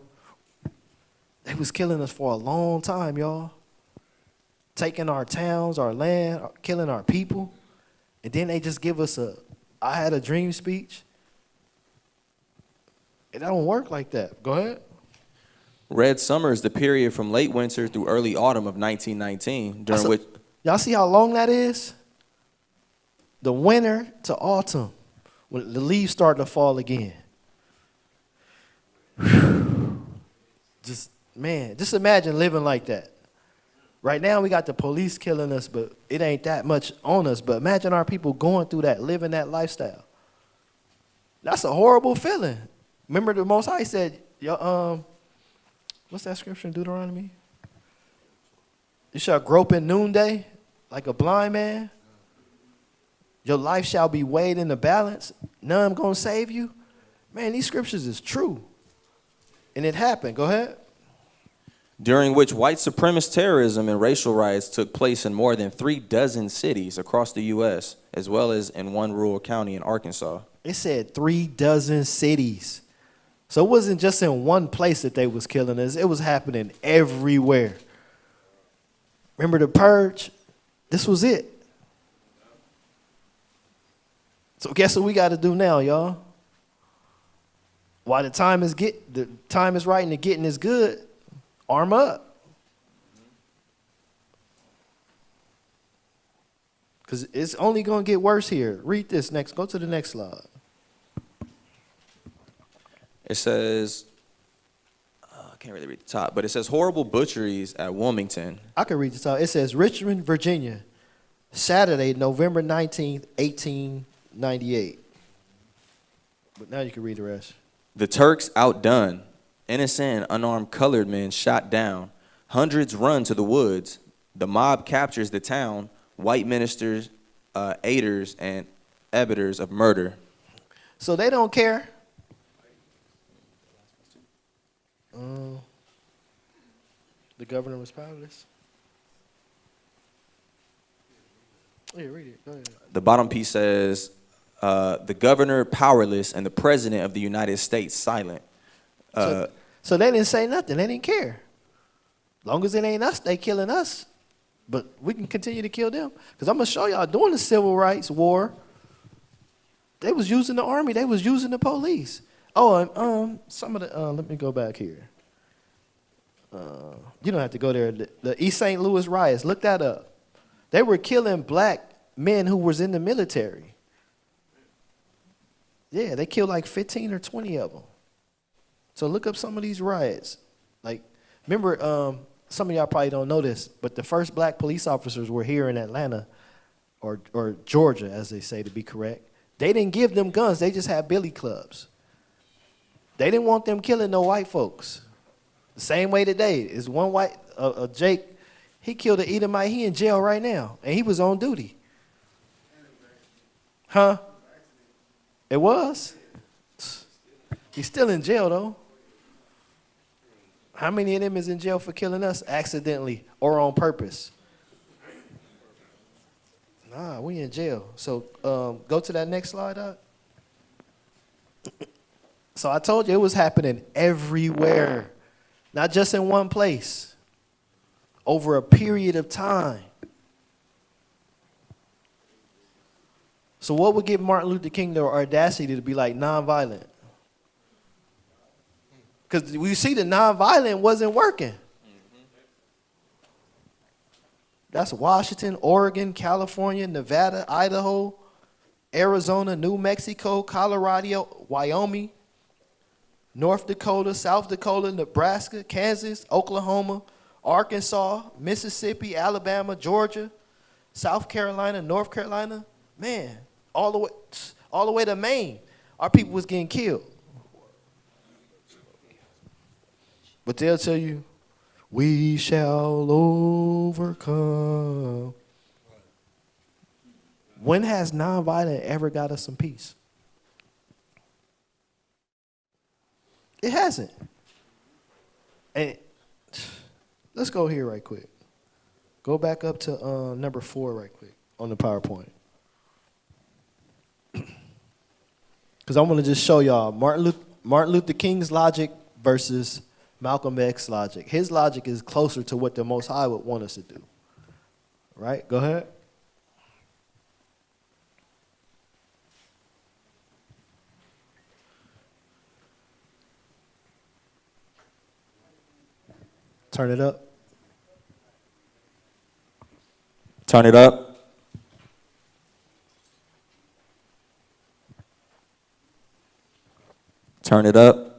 They was killing us for a long time, y'all. Taking our towns, our land, killing our people. And then they just give us I had a dream speech. It don't work like that. Go ahead. Red Summer is the period from late winter through early autumn of 1919, during which... Y'all see how long that is? The winter to autumn. When the leaves start to fall again. Just imagine living like that. Right now we got the police killing us, but it ain't that much on us. But imagine our people going through that, living that lifestyle. That's a horrible feeling. Remember the Most High said, what's that scripture in Deuteronomy? You shall grope in noonday like a blind man. Your life shall be weighed in the balance. None gonna save you. Man, these scriptures is true. And it happened. Go ahead. during which white supremacist terrorism and racial riots took place in more than 36 cities across the U.S., as well as in one rural county in Arkansas. It said 36 cities. So it wasn't just in one place that they was killing us. It was happening everywhere. Remember the purge? This was it. So guess what we got to do now, y'all? While the time is right and the getting is good, arm up. Because it's only going to get worse here. Read this next. Go to the next slide. It says, I can't really read the top, but it says horrible butcheries at Wilmington. I can read the top. It says Richmond, Virginia, Saturday, November 19th, 1898. But now you can read the rest. The Turks outdone. Innocent and unarmed colored men shot down. Hundreds run to the woods. The mob captures the town. White ministers, aiders, and abettors of murder. So they don't care. The governor was powerless. Yeah, read it. Go ahead. The bottom piece says, the governor powerless and the president of the United States silent. So they didn't say nothing. They didn't care. Long as it ain't us, they killing us. But we can continue to kill them. Because I'm going to show y'all, during the Civil Rights War, they was using the army. They was using the police. Oh, and some of the, let me go back here. You don't have to go there. The East St. Louis riots, look that up. They were killing black men who was in the military. Yeah, they killed like 15 or 20 of them. So look up some of these riots. Like, remember, some of y'all probably don't know this, but the first black police officers were here in Atlanta, or Georgia, as they say, to be correct. They didn't give them guns. They just had billy clubs. They didn't want them killing no white folks. The same way today is one white, Jake, he killed an Edomite. He in jail right now, and he was on duty. Huh? It was? He's still in jail, though. How many of them is in jail for killing us accidentally or on purpose? Nah, we in jail. So go to that next slide, Doc. So I told you it was happening everywhere, not just in one place, over a period of time. So what would give Martin Luther King the audacity to be like nonviolent? Because we see the nonviolent wasn't working. That's Washington, Oregon, California, Nevada, Idaho, Arizona, New Mexico, Colorado, Wyoming, North Dakota, South Dakota, Nebraska, Kansas, Oklahoma, Arkansas, Mississippi, Alabama, Georgia, South Carolina, North Carolina. Man, all the way to Maine, our people was getting killed. But they'll tell you, we shall overcome. When has nonviolent ever got us some peace? It hasn't. And let's go here right quick. Go back up to number 4 right quick on the PowerPoint. Because I want to just show y'all Martin Luther King's logic versus Malcolm X's logic. His logic is closer to what the Most High would want us to do. Right? Go ahead. Turn it up. Turn it up. Turn it up.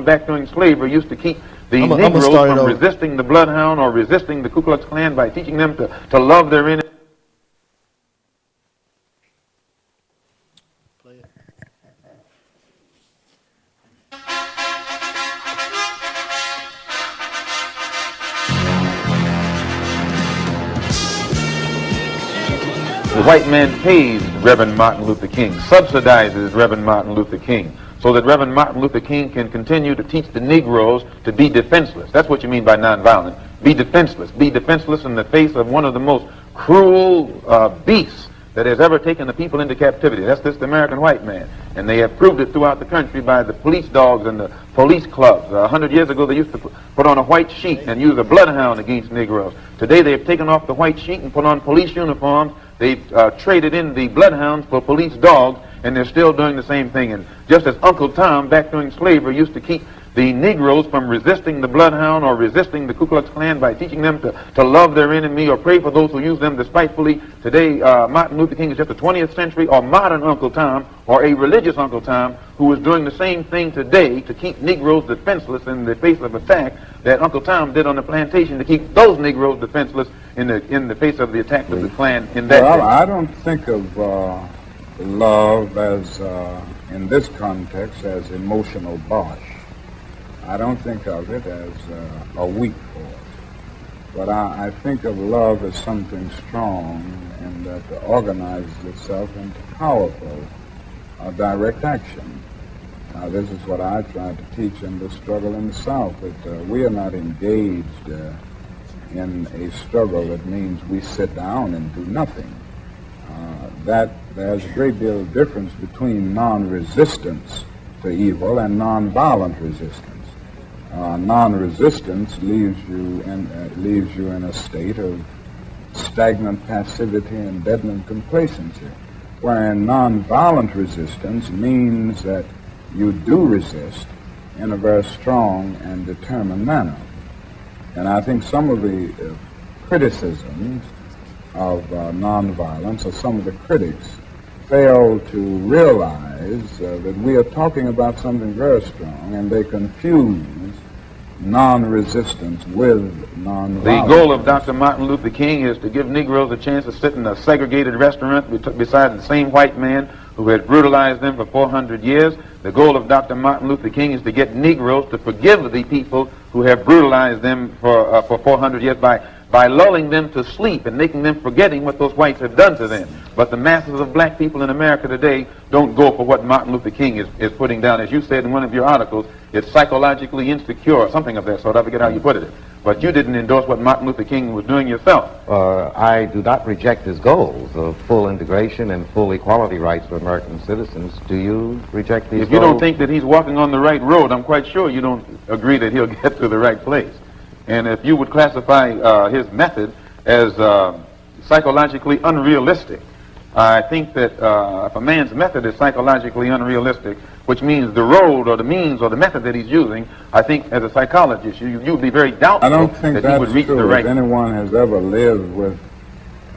Back during slavery used to keep the I'ma Negroes start it from over. resisting the Bloodhound or resisting the Ku Klux Klan by teaching them to love their enemies. Play it. The white man pays Reverend Martin Luther King, subsidizes Reverend Martin Luther King, so that Reverend Martin Luther King can continue to teach the Negroes to be defenseless. That's what you mean by nonviolent. Be defenseless. Be defenseless in the face of one of the most cruel beasts that has ever taken the people into captivity. That's this American white man. And they have proved it throughout the country by the police dogs and the police clubs. 100 years ago, they used to put on a white sheet and use a bloodhound against Negroes. Today, they've taken off the white sheet and put on police uniforms. They've traded in the bloodhounds for police dogs, and they're still doing the same thing. And just as Uncle Tom, back during slavery, used to keep the Negroes from resisting the bloodhound or resisting the Ku Klux Klan by teaching them to love their enemy or pray for those who use them despitefully. Today, Martin Luther King is just a 20th century or modern Uncle Tom or a religious Uncle Tom who is doing the same thing today to keep Negroes defenseless in the face of attack that Uncle Tom did on the plantation to keep those Negroes defenseless in the face of the attack of the Klan in that Well, day. I don't think of love as, in this context, as emotional bosh. I don't think of it as a weak force, but I think of love as something strong and that organizes itself into powerful direct action. This is what I try to teach in the struggle in the South, that we are not engaged in a struggle that means we sit down and do nothing. That there's a great deal of difference between non-resistance to evil and non-violent resistance. Non-resistance leaves you in a state of stagnant passivity and deadened complacency, wherein non-violent resistance means that you do resist in a very strong and determined manner. And I think some of the criticisms of nonviolence, or some of the critics, fail to realize that we are talking about something very strong, and they confuse non-resistance with nonviolence. The goal of Dr. Martin Luther King is to give Negroes a chance to sit in a segregated restaurant beside the same white man who had brutalized them for 400 years. The goal of Dr. Martin Luther King is to get Negroes to forgive the people who have brutalized them for 400 years by lulling them to sleep and making them forgetting what those whites have done to them. But the masses of black people in America today don't go for what Martin Luther King is putting down. As you said in one of your articles, it's psychologically insecure, or something of that sort. I forget how you put it. But you didn't endorse what Martin Luther King was doing yourself. I do not reject his goals of full integration and full equality rights for American citizens. Do you reject these goals? If you don't think that he's walking on the right road, I'm quite sure you don't agree that he'll get to the right place. And if you would classify his method as psychologically unrealistic, I think that if a man's method is psychologically unrealistic, which means the road or the means or the method that he's using, I think as a psychologist, you'd be very doubtful I don't think that he would reach true. the right. If anyone has ever lived with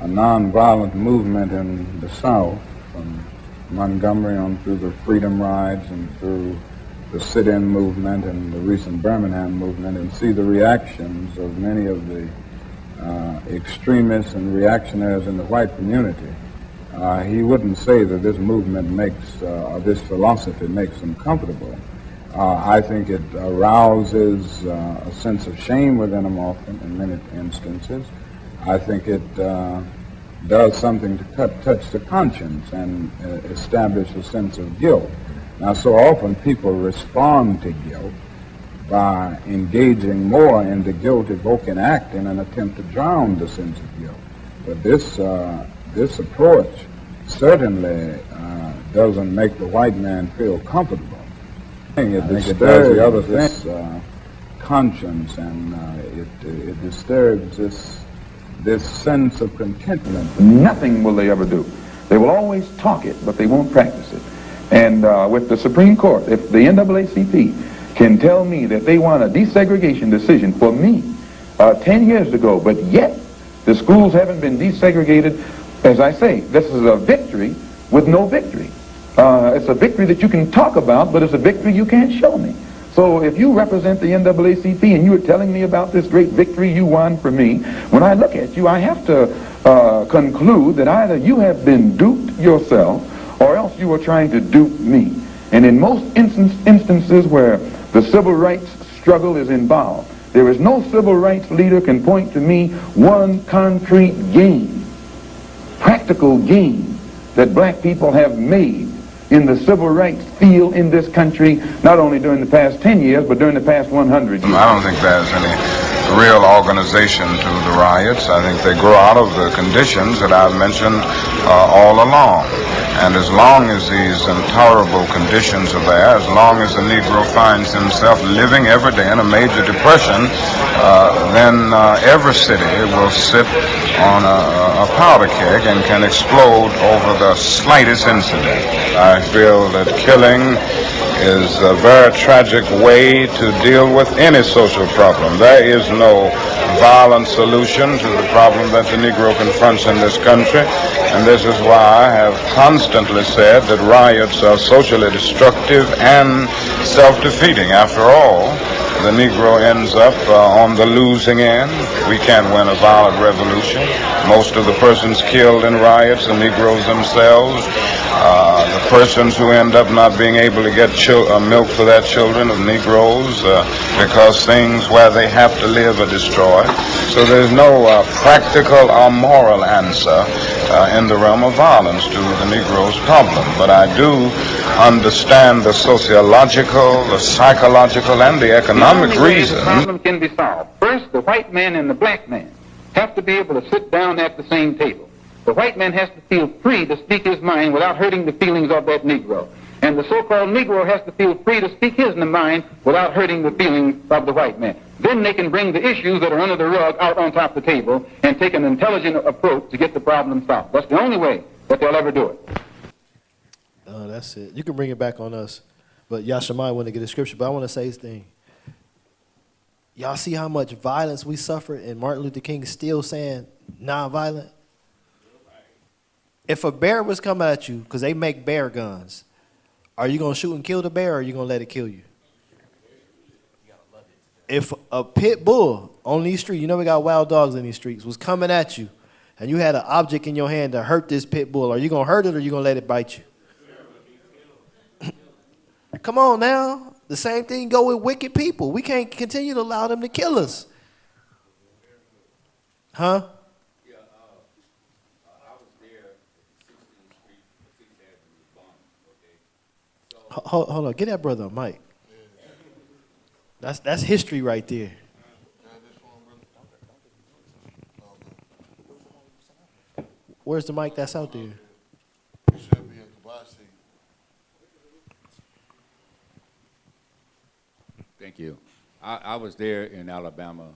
a nonviolent movement in the South, from Montgomery on through the Freedom Rides and through the sit-in movement and the recent Birmingham movement, and see the reactions of many of the extremists and reactionaries in the white community, he wouldn't say that this movement makes, or this philosophy makes him comfortable. I think it arouses a sense of shame within him often, in many instances. I think it does something to touch the conscience and establish a sense of guilt. Now, so often people respond to guilt by engaging more in the guilt-evoking act in an attempt to drown the sense of guilt. But this approach certainly doesn't make the white man feel comfortable. I think it disturbs the other thing, conscience, and it disturbs this sense of contentment. Nothing will they ever do. They will always talk it, but they won't practice it. And with the Supreme Court, if the NAACP can tell me that they want a desegregation decision for me 10 years ago, but yet the schools haven't been desegregated, as I say, this is a victory with no victory. It's a victory that you can talk about, but it's a victory you can't show me. So if you represent the NAACP and you are telling me about this great victory you won for me, when I look at you, I have to conclude that either you have been duped yourself or else you are trying to dupe me. And in most instances where the civil rights struggle is involved, there is no civil rights leader can point to me one concrete gain, practical practical gain that black people have made in the civil rights field in this country, not only during the past 10 years, but during the past 100 years. I don't think there's any real organization to the riots. I think they grow out of the conditions that I've mentioned all along. And as long as these intolerable conditions are there, as long as the Negro finds himself living every day in a major depression, then every city will sit on a powder keg and can explode over the slightest incident. I feel that killing is a very tragic way to deal with any social problem. There is no violent solution to the problem that the Negro confronts in this country, and this is why I have constantly said that riots are socially destructive and self-defeating. After all, the Negro ends up on the losing end. We can't win a violent revolution. Most of the persons killed in riots are Negroes themselves. The persons who end up not being able to get milk for their children are Negroes because things where they have to live are destroyed. So there's no practical or moral answer in the realm of violence to the Negro's problem. But I do understand the sociological, the psychological, and the economic reason. The problem can be solved. First, the white man and the black man have to be able to sit down at the same table. The white man has to feel free to speak his mind without hurting the feelings of that Negro. And the so-called Negro has to feel free to speak his mind without hurting the feelings of the white man. Then they can bring the issues that are under the rug out on top of the table and take an intelligent approach to get the problem solved. That's the only way that they'll ever do it. Oh, that's it. You can bring it back on us. But Yashamai want to get a scripture, but I want to say his thing. Y'all see how much violence we suffered and Martin Luther King still saying non-violent? If a bear was coming at you, because they make bear guns, are you going to shoot and kill the bear or are you going to let it kill you? If a pit bull on these streets, you know we got wild dogs in these streets, was coming at you and you had an object in your hand to hurt this pit bull, are you going to hurt it or are you going to let it bite you? Come on now. The same thing go with wicked people. We can't continue to allow them to kill us. Huh? Hold on, get that brother a mic. That's history right there. Where's the mic that's out there? Thank you. I was there in Alabama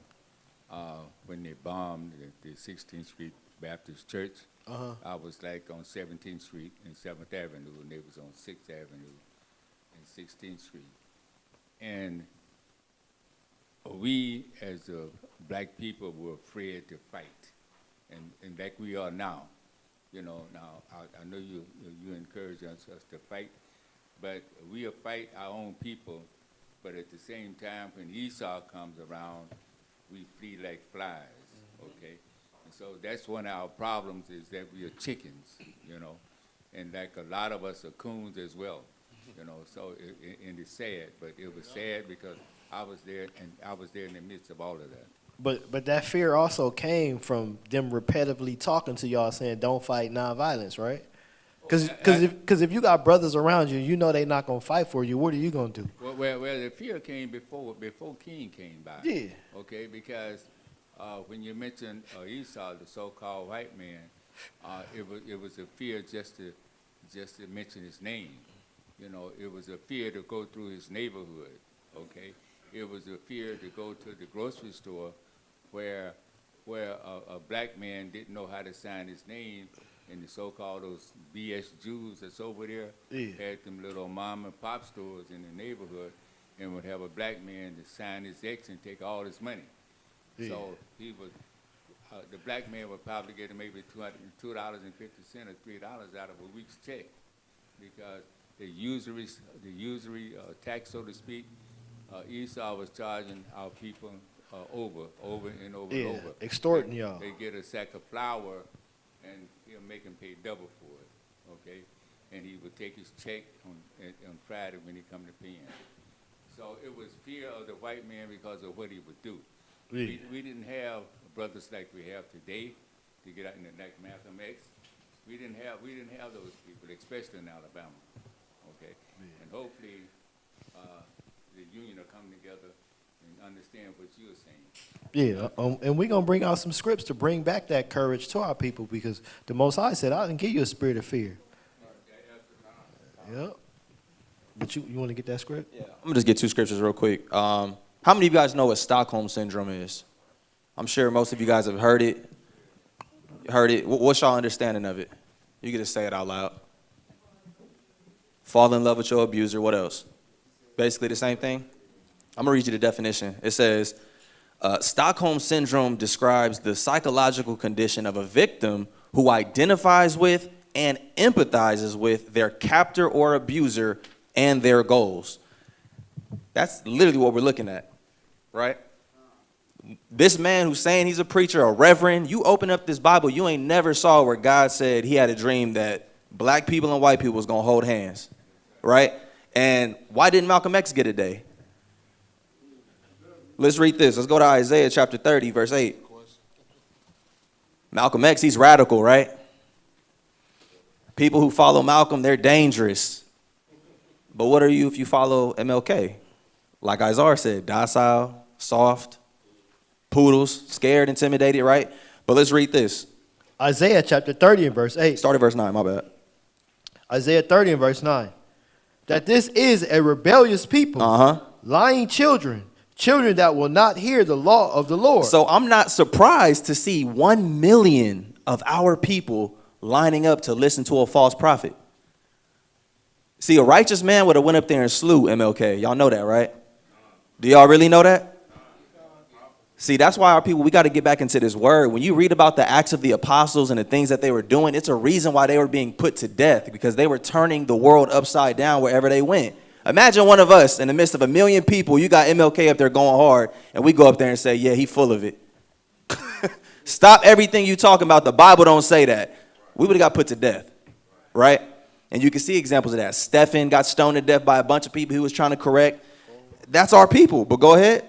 when they bombed the 16th Street Baptist Church. I was like on 17th Street and 7th Avenue, and they was on 6th Avenue and 16th Street. And we, as black people, were afraid to fight, and like we are now. You know, now I know you encourage us to fight, but we'll fight our own people. But at the same time, when Esau comes around, we flee like flies. Okay. So that's one of our problems is that we are chickens, you know, and like a lot of us are coons as well, you know. So and it's sad, but it was sad because I was there and I was there in the midst of all of that. But that fear also came from them repetitively talking to y'all saying don't fight nonviolence, right? Because if you got brothers around you, you know they not gonna fight for you. What are you gonna do? Well, the fear came before King came by. Yeah. Okay, because when you mentioned Esau, the so-called white man, it was a fear just to mention his name. You know, it was a fear to go through his neighborhood. Okay, it was a fear to go to the grocery store, where a black man didn't know how to sign his name, and the so-called those BS Jews that's over there had them little mom and pop stores in the neighborhood, and would have a black man to sign his X and take all his money. So he would, the black man would probably get maybe $2.50 or $3 out of a week's check, because the usury tax, so to speak, Esau was charging our people over and over and over. Extorting y'all. They get a sack of flour, and he'll make him pay double for it, okay? And he would take his check on Friday when he come to pay him. So it was fear of the white man because of what he would do. We didn't have brothers like we have today to get out in the like Malcolm X. We didn't have those people, especially in Alabama. Okay, and hopefully the union will come together and understand what you're saying. Yeah, and we're gonna bring out some scripts to bring back that courage to our people, because the Most High said, "I didn't give you a spirit of fear." Yep. But you want to get that script? Yeah. I'm gonna just get two scriptures real quick. How many of you guys know what Stockholm syndrome is? I'm sure most of you guys have heard it. What's y'all understanding of it? You can just say it out loud. Fall in love with your abuser. What else? Basically the same thing. I'm gonna read you the definition. It says, Stockholm syndrome describes the psychological condition of a victim who identifies with and empathizes with their captor or abuser and their goals. That's literally what we're looking at, right? This man who's saying he's a preacher, a reverend, you open up this Bible, you ain't never saw where God said he had a dream that black people and white people was going to hold hands, right? And why didn't Malcolm X get a day? Let's read this. Let's go to Isaiah chapter 30, verse 8. Malcolm X, he's radical, right? People who follow Malcolm, they're dangerous. But what are you if you follow MLK? Like Isaiah said, docile, soft, poodles, scared, intimidated, right? But let's read this. Isaiah chapter 30 and verse 8. Start at verse 9, my bad. Isaiah 30 and verse 9. That this is a rebellious people, lying children, children that will not hear the law of the Lord. So I'm not surprised to see 1 million of our people lining up to listen to a false prophet. See, a righteous man would have went up there and slew MLK. Y'all know that, right? Do y'all really know that? See, that's why our people, we got to get back into this word. When you read about the Acts of the Apostles and the things that they were doing, it's a reason why they were being put to death, because they were turning the world upside down wherever they went. Imagine one of us in the midst of 1 million people, you got MLK up there going hard, and we go up there and say, yeah, he full of it. Stop everything you talking about. The Bible don't say that. We would have got put to death, right? And you can see examples of that. Stephen got stoned to death by a bunch of people he was trying to correct. That's our people, but go ahead.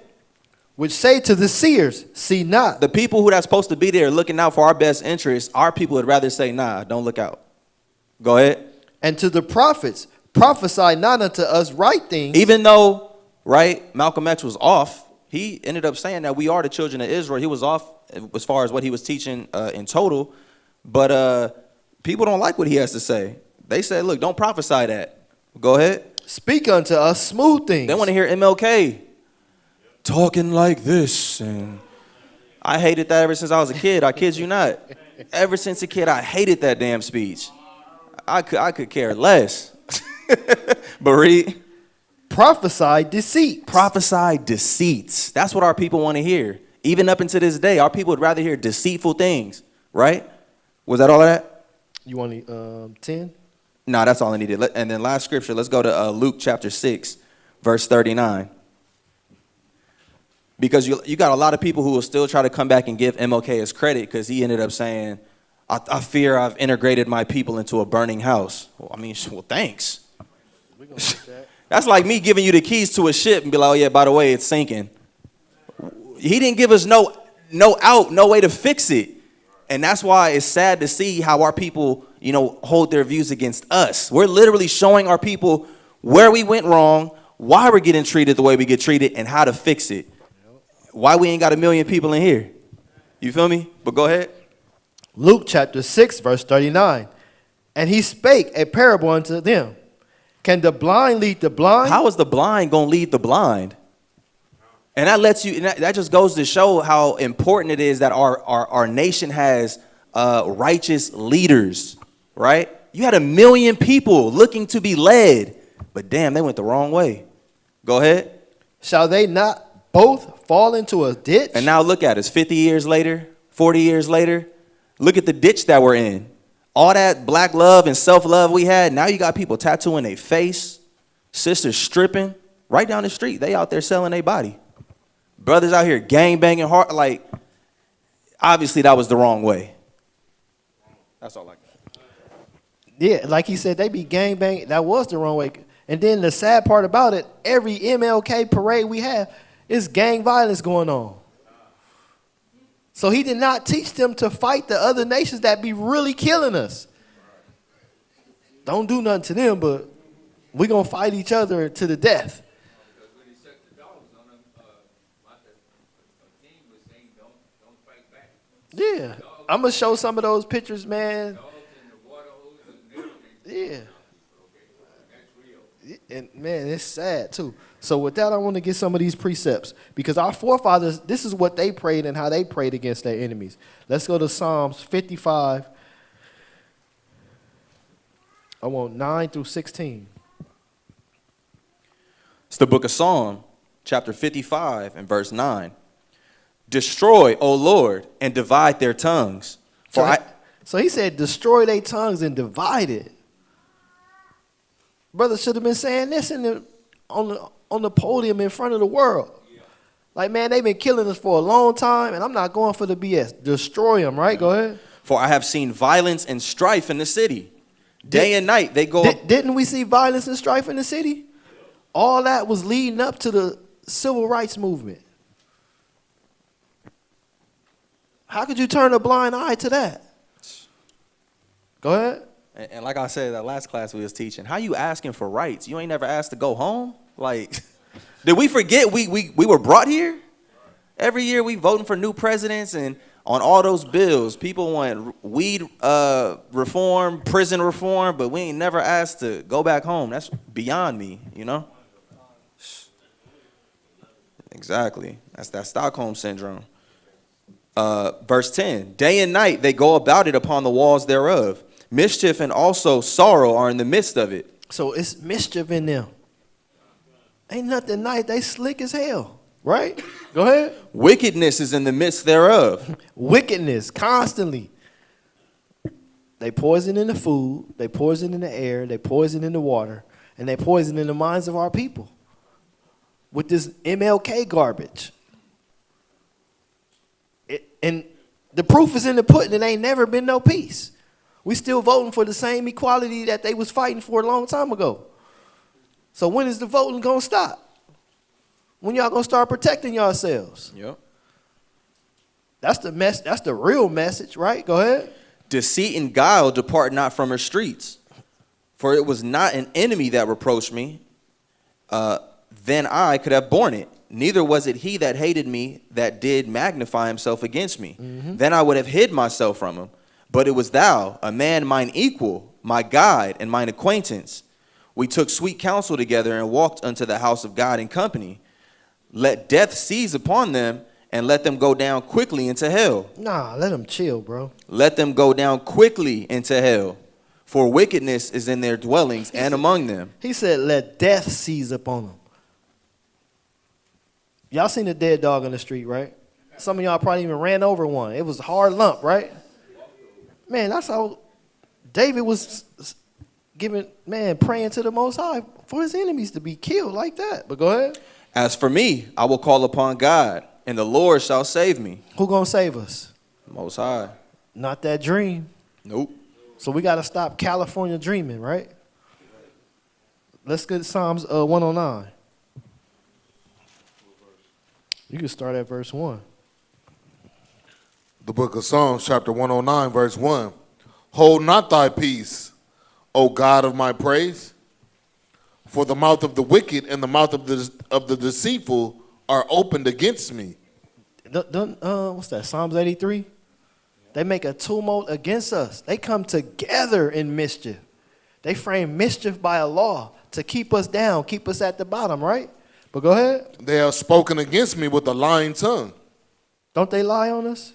Which say to the seers, see not. The people who that's supposed to be there looking out for our best interests, our people would rather say, nah, don't look out. Go ahead. And to the prophets, prophesy not unto us right things. Even though, right, Malcolm X was off, he ended up saying that we are the children of Israel. He was off as far as what he was teaching in total. But people don't like what he has to say. They said, look, don't prophesy that. Go ahead. Speak unto us smooth things. They want to hear MLK talking like this. And I hated that ever since I was a kid. I kid you not. Ever since a kid, I hated that damn speech. I could care less. But read. Prophesy deceit. Prophesy deceits. That's what our people want to hear. Even up until this day, our people would rather hear deceitful things, right? Was that all of that? You want 10? No, that's all I needed. And then last scripture, let's go to Luke chapter 6, verse 39. Because you got a lot of people who will still try to come back and give MLK his credit because he ended up saying, I fear I've integrated my people into a burning house. Well, I mean, well, thanks. We're gonna get that. That's like me giving you the keys to a ship and be like, oh, yeah, by the way, it's sinking. He didn't give us no out, no way to fix it. And that's why it's sad to see how our people, hold their views against us. We're literally showing our people where we went wrong, why we're getting treated the way we get treated, and how to fix it. Why we ain't got 1 million people in here. You feel me? But go ahead. Luke chapter 6, verse 39. And he spake a parable unto them. Can the blind lead the blind? How is the blind going to lead the blind? And that lets you, and that just goes to show how important it is that our nation has righteous leaders, right? You had 1 million people looking to be led, but damn, they went the wrong way. Go ahead. Shall they not both fall into a ditch? And now look at us, 50 years later, 40 years later. Look at the ditch that we're in. All that black love and self-love we had, now you got people tattooing their face, sisters stripping right down the street. They out there selling their body. Brothers out here gang banging hard. Like, obviously that was the wrong way. That's all I got. Yeah, like he said, they be gang banging. That was the wrong way. And then the sad part about it, every MLK parade we have is gang violence going on. So he did not teach them to fight the other nations that be really killing us. don't do nothing to them, but we gonna fight each other to the death. Because when he set the dogs on them, a king was saying, don't fight back. Yeah, I'm gonna show some of those pictures, man. Dogs and the water hoses and everything. Yeah. That's real. And man, it's sad too. So with that, I want to get some of these precepts because our forefathers, this is what they prayed and how they prayed against their enemies. Let's go to Psalms 55. I want 9 through 16. It's the book of Psalm, chapter 55 and verse 9. Destroy, O Lord, and divide their tongues. So he said, destroy their tongues and divide it. Brother should have been saying this on the podium in front of the world. Like, man, they've been killing us for a long time, and I'm not going for the BS. Destroy them, right? Go ahead. For I have seen violence and strife in the city. Day and night they go. Didn't we see violence and strife in the city? All that was leading up to the civil rights movement. How could you turn a blind eye to that? Go ahead. And like I said, that last class we was teaching, how you asking for rights? You ain't never asked to go home? Like, did we forget we were brought here? Every year we voting for new presidents, and on all those bills, people want weed reform, prison reform, but we ain't never asked to go back home. That's beyond me, you know? Exactly. That's that Stockholm syndrome. Verse 10, day and night they go about it upon the walls thereof. Mischief and also sorrow are in the midst of it. So it's mischief in them. Ain't nothing nice. They slick as hell, right? Go ahead. Wickedness is in the midst thereof. Wickedness, constantly. They poison in the food, they poison in the air, they poison in the water, and they poison in the minds of our people with this MLK garbage. And the proof is in the pudding. It ain't never been no peace. We still voting for the same equality that they was fighting for a long time ago. So when is the voting gonna stop? When y'all gonna start protecting yourselves? Yep. That's the real message, right? Go ahead. Deceit and guile depart not from her streets. For it was not an enemy that reproached me, then I could have borne it. Neither was it he that hated me that did magnify himself against me. Then I would have hid myself from him. But it was thou, a man mine equal, my guide and mine acquaintance. We took sweet counsel together and walked unto the house of God in company. Let death seize upon them and let them go down quickly into hell. Nah, let them chill, bro. Let them go down quickly into hell. For wickedness is in their dwellings and among them. He said, let death seize upon them. Y'all seen a dead dog on the street, right? Some of y'all probably even ran over one. It was a hard lump, right? Man, that's how David was praying to the Most High for his enemies to be killed like that. But go ahead. As for me, I will call upon God, and the Lord shall save me. Who gonna save us? Most High. Not that dream. Nope. So we got to stop California dreaming, right? Let's get Psalms 109. You can start at verse 1. The book of Psalms, chapter 109, verse 1. Hold not thy peace, O God of my praise, for the mouth of the wicked and the mouth of the deceitful are opened against me. What's that, Psalms 83? They make a tumult against us. They come together in mischief. They frame mischief by a law to keep us down, keep us at the bottom, right? But go ahead. They have spoken against me with a lying tongue. Don't they lie on us?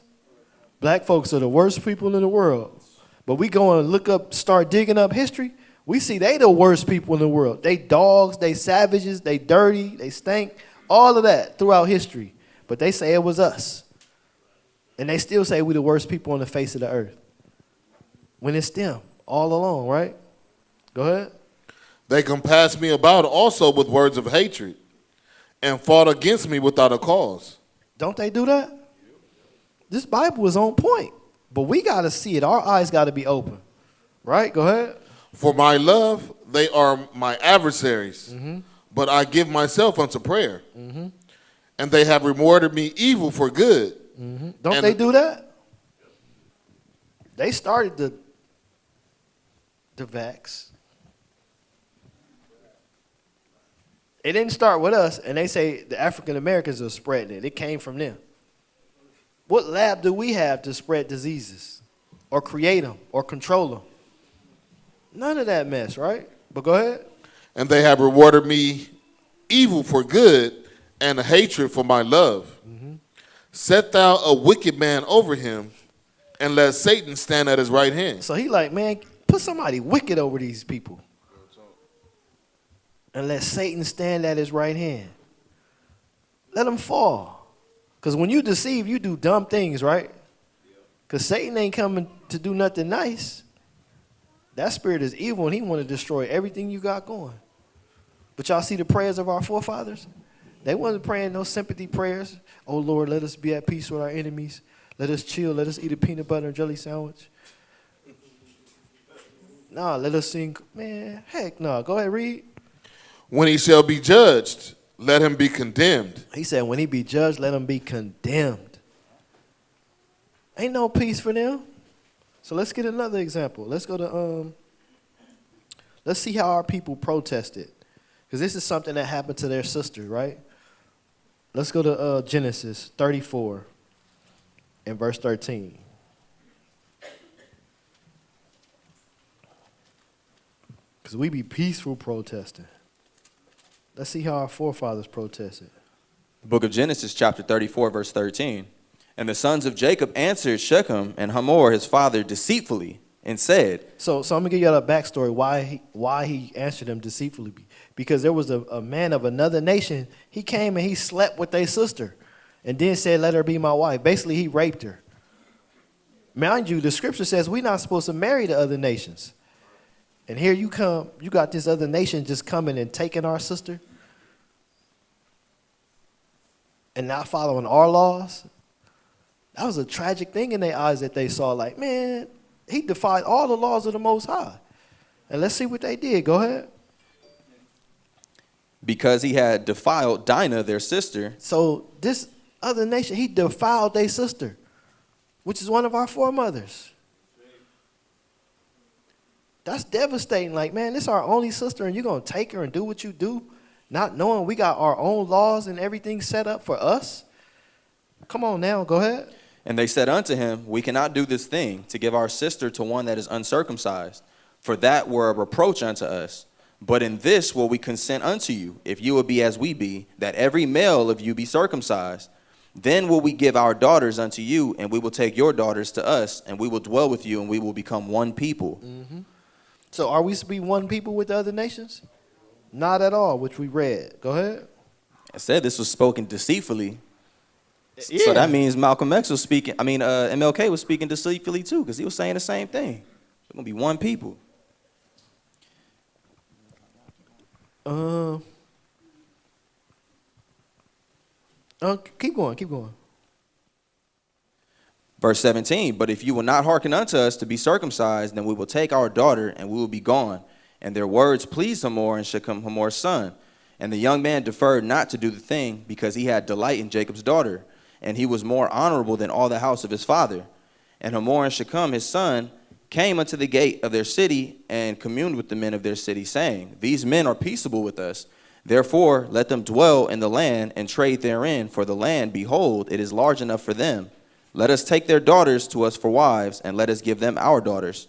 Black folks are the worst people in the world. But we go and look up, start digging up history. We see they the worst people in the world. They dogs, they savages, they dirty, they stink, all of that throughout history. But they say it was us. And they still say we the worst people on the face of the earth. When it's them, all along, right? Go ahead. They compassed me about also with words of hatred and fought against me without a cause. Don't they do that? This Bible is on point, but we got to see it. Our eyes got to be open, right? Go ahead. For my love, they are my adversaries, but I give myself unto prayer. And they have rewarded me evil for good. Don't they do that? They started the vax. It didn't start with us, and they say the African Americans are spreading it. It came from them. What lab do we have to spread diseases or create them or control them? None of that mess, right? But go ahead. And they have rewarded me evil for good and hatred for my love. Mm-hmm. Set thou a wicked man over him, and let Satan stand at his right hand. So he like, man, put somebody wicked over these people. And let Satan stand at his right hand. Let him fall. Because when you deceive, you do dumb things, right? Because Satan ain't coming to do nothing nice. That spirit is evil, and he want to destroy everything you got going. But y'all see the prayers of our forefathers? They wasn't praying no sympathy prayers. Oh, Lord, let us be at peace with our enemies. Let us chill. Let us eat a peanut butter and jelly sandwich. Nah, let us sing. Man, heck no. Go ahead, read. When he shall be judged, let him be condemned. He said, when he be judged, let him be condemned. Ain't no peace for them. So let's get another example. Let's go to, let's see how our people protested. Because this is something that happened to their sister, right? Let's go to Genesis 34 and verse 13. Because we be peaceful protesting. Let's see how our forefathers protested. The book of Genesis, chapter 34, verse 13. And the sons of Jacob answered Shechem and Hamor, his father, deceitfully, and said. So I'm going to give you a backstory why he answered them deceitfully. Because there was a man of another nation. He came and he slept with their sister and then said, let her be my wife. Basically, he raped her. Mind you, the scripture says we're not supposed to marry the other nations. And here you come, you got this other nation just coming and taking our sister and not following our laws. That was a tragic thing in their eyes that they saw. Like, man, he defied all the laws of the Most High. And let's see what they did. Go ahead. Because he had defiled Dinah, their sister. So this other nation, he defiled their sister, which is one of our foremothers. That's devastating. Like, man, this is our only sister, and you're going to take her and do what you do, not knowing we got our own laws and everything set up for us? Come on now, go ahead. And they said unto him, we cannot do this thing, to give our sister to one that is uncircumcised, for that were a reproach unto us. But in this will we consent unto you, if you will be as we be, that every male of you be circumcised. Then will we give our daughters unto you, and we will take your daughters to us, and we will dwell with you, and we will become one people. Mm-hmm. So are we to be one people with the other nations? Not at all, which we read. Go ahead. I said this was spoken deceitfully. Yeah. So that means Malcolm X was speaking, MLK was speaking deceitfully too, because he was saying the same thing. We're going to be one people. Keep going. Verse 17, but if you will not hearken unto us to be circumcised, then we will take our daughter, and we will be gone. And their words pleased Hamor and Shechem, Hamor's son. And the young man deferred not to do the thing, because he had delight in Jacob's daughter, and he was more honorable than all the house of his father. And Hamor and Shechem, his son, came unto the gate of their city, and communed with the men of their city, saying, these men are peaceable with us. Therefore let them dwell in the land, and trade therein, for the land, behold, it is large enough for them. Let us take their daughters to us for wives, and let us give them our daughters.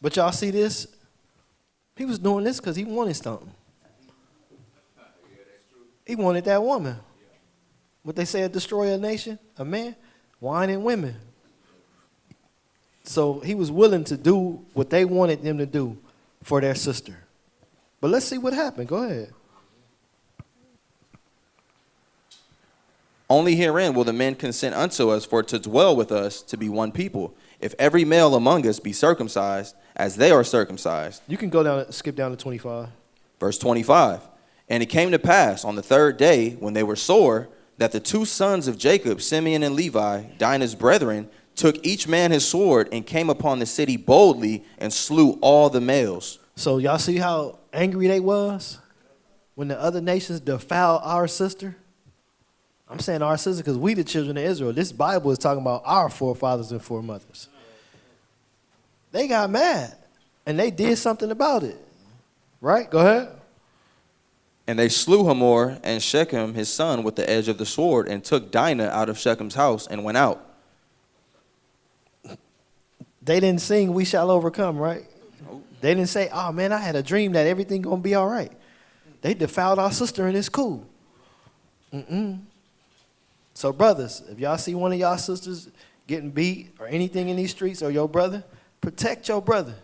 But y'all see this? He was doing this because he wanted something. He wanted that woman. What they say, destroy a nation, a man, wine and women. So he was willing to do what they wanted them to do for their sister. But let's see what happened. Go ahead. Only herein will the men consent unto us for to dwell with us to be one people. If every male among us be circumcised, as they are circumcised. You can go down, skip down to 25. Verse 25. And it came to pass on the third day, when they were sore, that the two sons of Jacob, Simeon and Levi, Dinah's brethren, took each man his sword and came upon the city boldly and slew all the males. So y'all see how angry they was when the other nations defiled our sister? I'm saying our sister because we the children of Israel. This Bible is talking about our forefathers and foremothers. They got mad, and they did something about it. Right? Go ahead. And they slew Hamor and Shechem his son with the edge of the sword, and took Dinah out of Shechem's house and went out. They didn't sing "We Shall Overcome," right? They didn't say, "Oh man, I had a dream that everything gonna be all right." They defiled our sister and it's cool. So brothers, if y'all see one of y'all sisters getting beat or anything in these streets, or your brother, protect your brother.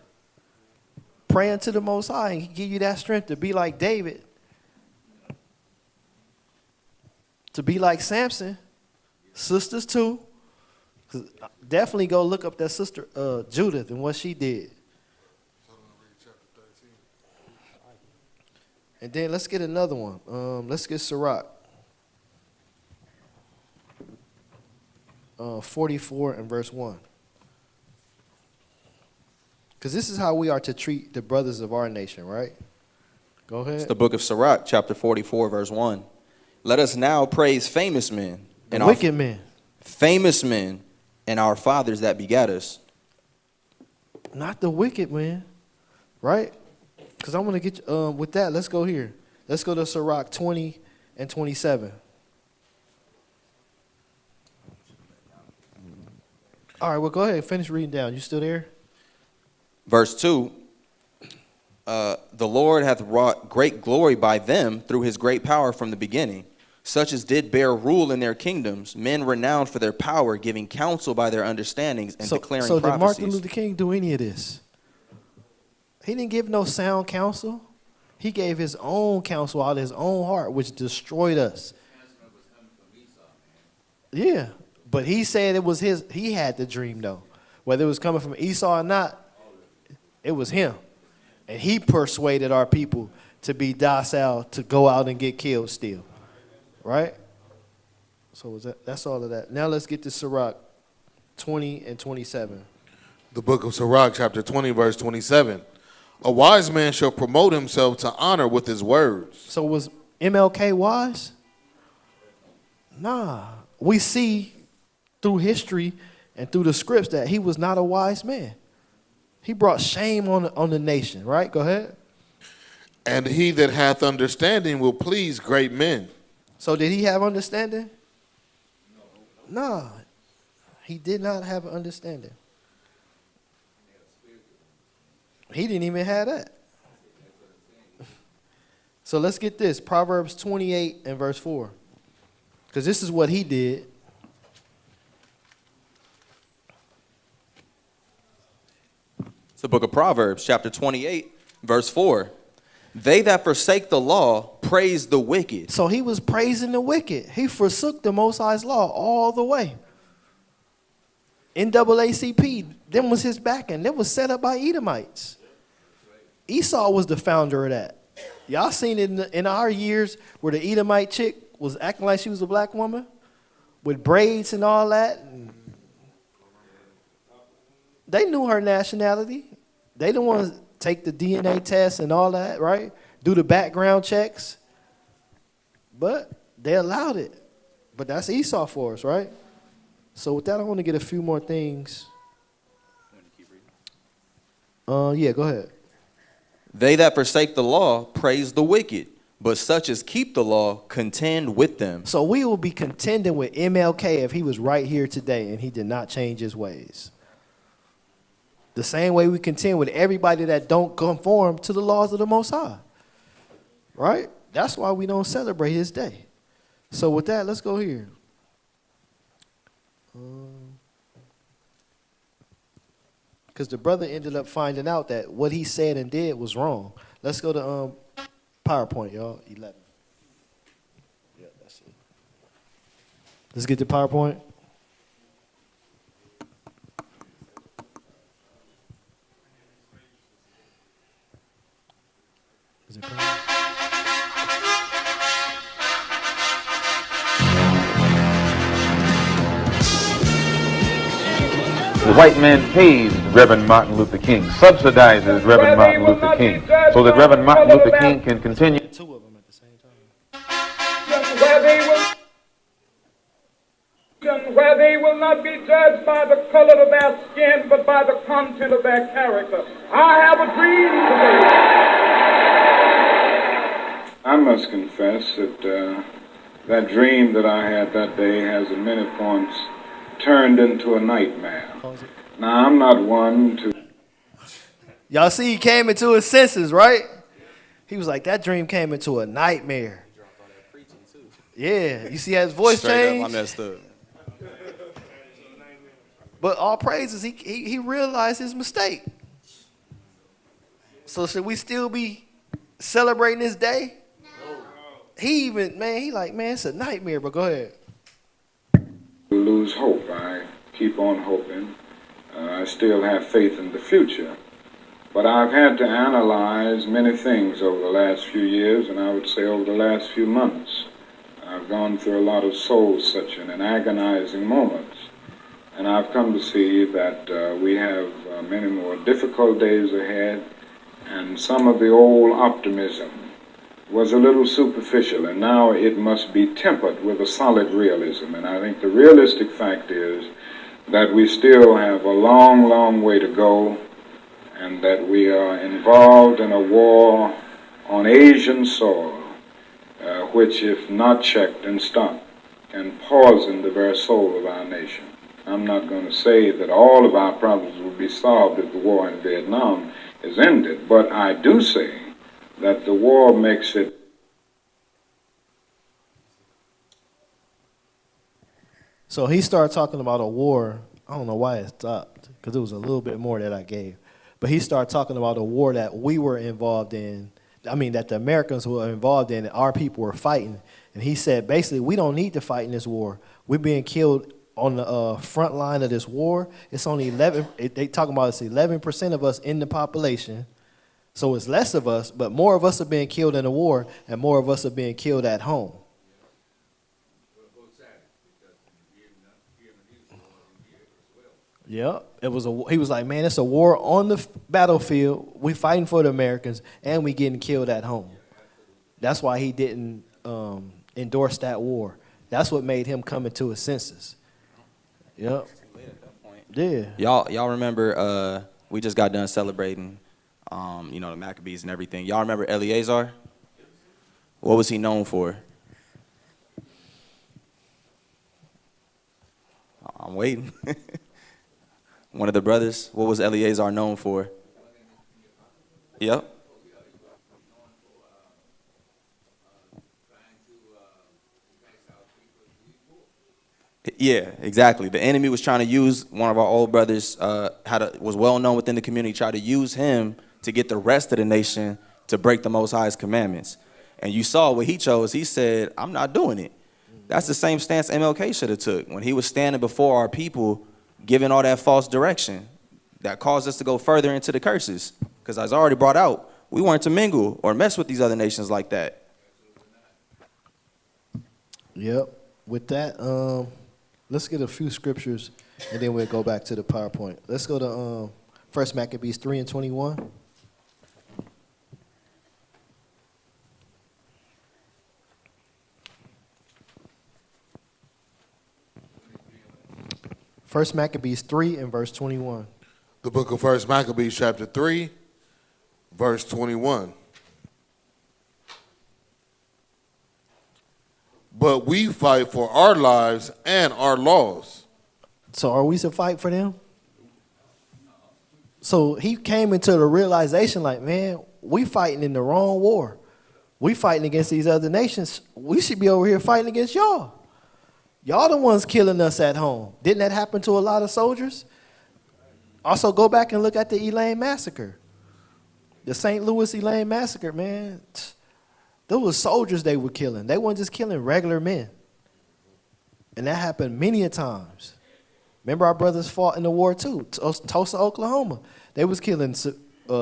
Pray unto the Most High, and He give you that strength to be like David, to be like Samson. Sisters too. Definitely go look up that sister Judith and what she did. And then let's get another one. Let's get Sirach. 44 and verse 1. Because this is how we are to treat the brothers of our nation, right? Go ahead. It's the book of Sirach, chapter 44, verse 1. Let us now praise famous men. And wicked men. Famous men and our fathers that begat us. Not the wicked man, right? Because I want to get with that. Let's go here. Let's go to Sirach 20 and 27. All right, well, go ahead. Finish reading down. You still there? Verse 2. The Lord hath wrought great glory by them through his great power from the beginning, such as did bear rule in their kingdoms, men renowned for their power, giving counsel by their understandings, and declaring prophecies. So did Martin prophecies. Luther King do any of this? He didn't give no sound counsel. He gave his own counsel out of his own heart, which destroyed us. Yeah, but he said it was his. He had the dream, though. Whether it was coming from Esau or not, it was him. And he persuaded our people to be docile, to go out and get killed still. Right? So was that's all of that. Now let's get to Sirach 20 and 27. The book of Sirach, chapter 20, verse 27. A wise man shall promote himself to honor with his words. So was MLK wise? Nah. We see through history and through the scripts that he was not a wise man. He brought shame on the nation, right? Go ahead. And he that hath understanding will please great men. So did he have understanding? No. He did not have understanding. He didn't even have that. So let's get this. Proverbs 28 and verse 4. Because this is what he did. It's the book of Proverbs, chapter 28, verse 4. They that forsake the law praise the wicked. So he was praising the wicked. He forsook the Most High's law all the way. NAACP, them was his backing. That was set up by Edomites. Esau was the founder of that. Y'all seen it in our years where the Edomite chick was acting like she was a black woman with braids and all that. And they knew her nationality. They didn't want to take the DNA test and all that, right? Do the background checks. But they allowed it. But that's Esau for us, right? So with that, I want to get a few more things. Yeah, go ahead. They that forsake the law praise the wicked, but such as keep the law contend with them. So we will be contending with MLK if he was right here today and he did not change his ways. The same way we contend with everybody that don't conform to the laws of the Most High. Right? That's why we don't celebrate his day. So with that, let's go here. Because the brother ended up finding out that what he said and did was wrong. Let's go to PowerPoint, y'all. 11. Yeah, that's it. Let's get to PowerPoint. Is it PowerPoint? The white man pays Reverend Martin Luther King, subsidizes Reverend Martin Luther King, so that Reverend Martin Luther King can continue. Two of them at the same time. Where they will not be judged by the color of their skin, but by the content of their character. I have a dream I must confess that that dream that I had that day has at many points turned into a nightmare. Now, I'm not one to... Y'all see he came into his senses, right? He was like, that dream came into a nightmare. Yeah, you see how his voice Straight changed? up, I messed up. But all praises, he realized his mistake. So should we still be celebrating this day? He even, man, he like, man, it's a nightmare, but go ahead. lose hope. I keep on hoping. I still have faith in the future. But I've had to analyze many things over the last few years, and I would say over the last few months. I've gone through a lot of soul-searching and agonizing moments. And I've come to see that we have many more difficult days ahead, and some of the old optimism was a little superficial, and now it must be tempered with a solid realism. And I think the realistic fact is that we still have a long, long way to go, and that we are involved in a war on Asian soil, which, if not checked and stopped, can poison the very soul of our nation. I'm not going to say that all of our problems will be solved if the war in Vietnam is ended, but I do say that the war makes it. So he started talking about a war. I don't know why it stopped, because it was a little bit more that I gave. But he started talking about a war that we were involved in. I mean, that the Americans were involved in, and our people were fighting. And he said, basically, we don't need to fight in this war. We're being killed on the front line of this war. It's only 11. They talking about it's 11% of us in the population. So it's less of us, but more of us are being killed in the war, and more of us are being killed at home. Yeah, it was he was like, man, it's a war on the battlefield. We fighting for the Americans, and we getting killed at home. That's why he didn't endorse that war. That's what made him come into his senses. Yep. Yeah. Y'all remember? We just got done celebrating, the Maccabees and everything. Y'all remember Eleazar? What was he known for? I'm waiting. One of the brothers. What was Eleazar known for? Yep. Yeah, exactly. The enemy was trying to use one of our old brothers, was well known within the community, tried to use him to get the rest of the nation to break the Most High's commandments. And you saw what he chose. He said, I'm not doing it. That's the same stance MLK should have took when he was standing before our people, giving all that false direction that caused us to go further into the curses. Because as I already brought out, we weren't to mingle or mess with these other nations like that. Yep. With that, let's get a few scriptures, and then we'll go back to the PowerPoint. Let's go to 1 Maccabees 3:21. First Maccabees 3 and verse 21. The book of First Maccabees, chapter 3, verse 21. But we fight for our lives and our laws. So are we to fight for them? So he came into the realization like, man, we fighting in the wrong war. We fighting against these other nations. We should be over here fighting against y'all. Y'all the ones killing us at home. Didn't that happen to a lot of soldiers? Also, go back and look at the Elaine massacre. The St. Louis Elaine massacre, man. Those were soldiers they were killing. They weren't just killing regular men. And that happened many a times. Remember our brothers fought in the war too, Tulsa, Oklahoma. They was killing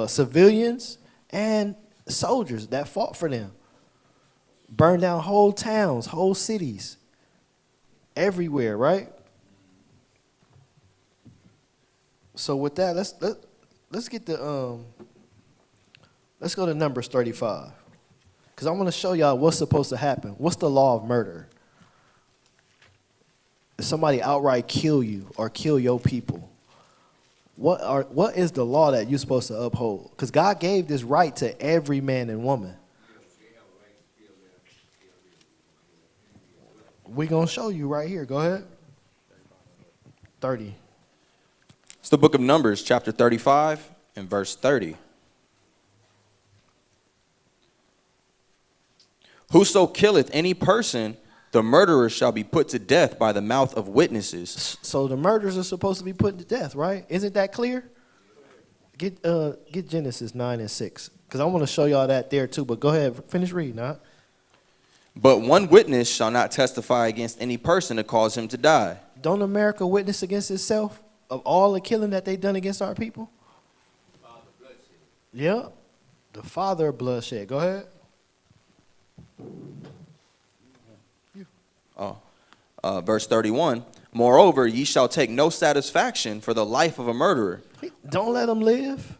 civilians and soldiers that fought for them. Burned down whole towns, whole cities. Everywhere, right? So with that, let's get the let's go to Numbers 35. Because I want to show y'all what's supposed to happen. What's the law of murder? If somebody outright kill you or kill your people, what is the law that you're supposed to uphold? Because God gave this right to every man and woman. We're going to show you right here. Go ahead. 30. It's the book of Numbers, chapter 35 and verse 30. Whoso killeth any person, the murderer shall be put to death by the mouth of witnesses. So the murderers are supposed to be put to death, right? Isn't that clear? Get Genesis 9 and 6, because I want to show y'all that there too. But go ahead, finish reading. Huh? But one witness shall not testify against any person to cause him to die. Don't America witness against itself of all the killing that they've done against our people? Yeah, the father of bloodshed. Go ahead. Verse 31. Moreover, ye shall take no satisfaction for the life of a murderer. Don't let him live.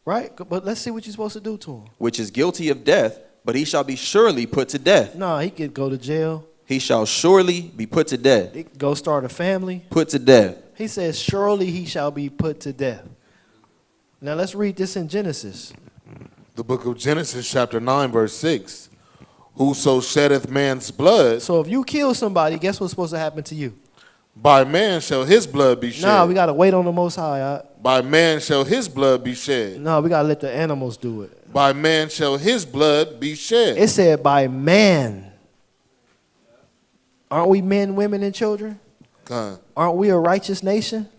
Right? But let's see what you're supposed to do to him. Which is guilty of death, but he shall be surely put to death. No, he could go to jail. He shall surely be put to death. He could go start a family. Put to death. He says, surely he shall be put to death. Now let's read this in Genesis. The book of Genesis, chapter 9, verse 6. Whoso sheddeth man's blood. So if you kill somebody, guess what's supposed to happen to you? By man shall his blood be shed. Nah, we got to wait on the Most High. By man shall his blood be shed. No, we got to let the animals do it. By man shall his blood be shed. It said by man. Aren't we men, women, and children? Aren't we a righteous nation?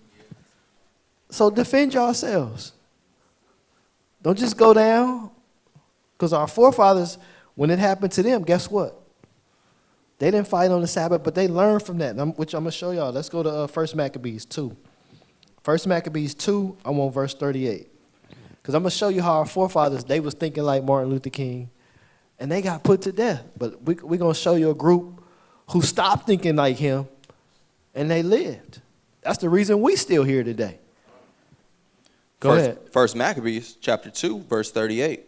So defend yourselves. Don't just go down. Because our forefathers, when it happened to them, guess what? They didn't fight on the Sabbath, but they learned from that, which I'm going to show y'all. Let's go to 1 Maccabees 2. 1 Maccabees 2, I want verse 38. Because I'm going to show you how our forefathers, they was thinking like Martin Luther King, and they got put to death. But we're going to show you a group who stopped thinking like him, and they lived. That's the reason we still here today. Go ahead. 1 Maccabees chapter 2, verse 38.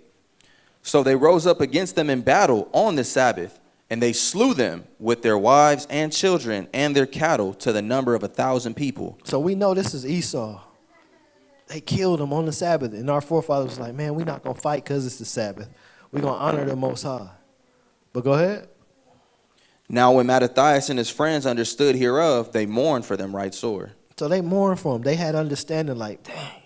So they rose up against them in battle on the Sabbath, and they slew them with their wives and children and their cattle to the number of 1,000 people. So we know this is Esau. They killed him on the Sabbath, and our forefathers was like, man, we're not going to fight because it's the Sabbath. We're going to honor the Most High. But go ahead. Now when Mattathias and his friends understood hereof, they mourned for them right sore. So they mourned for him. They had understanding like, dang,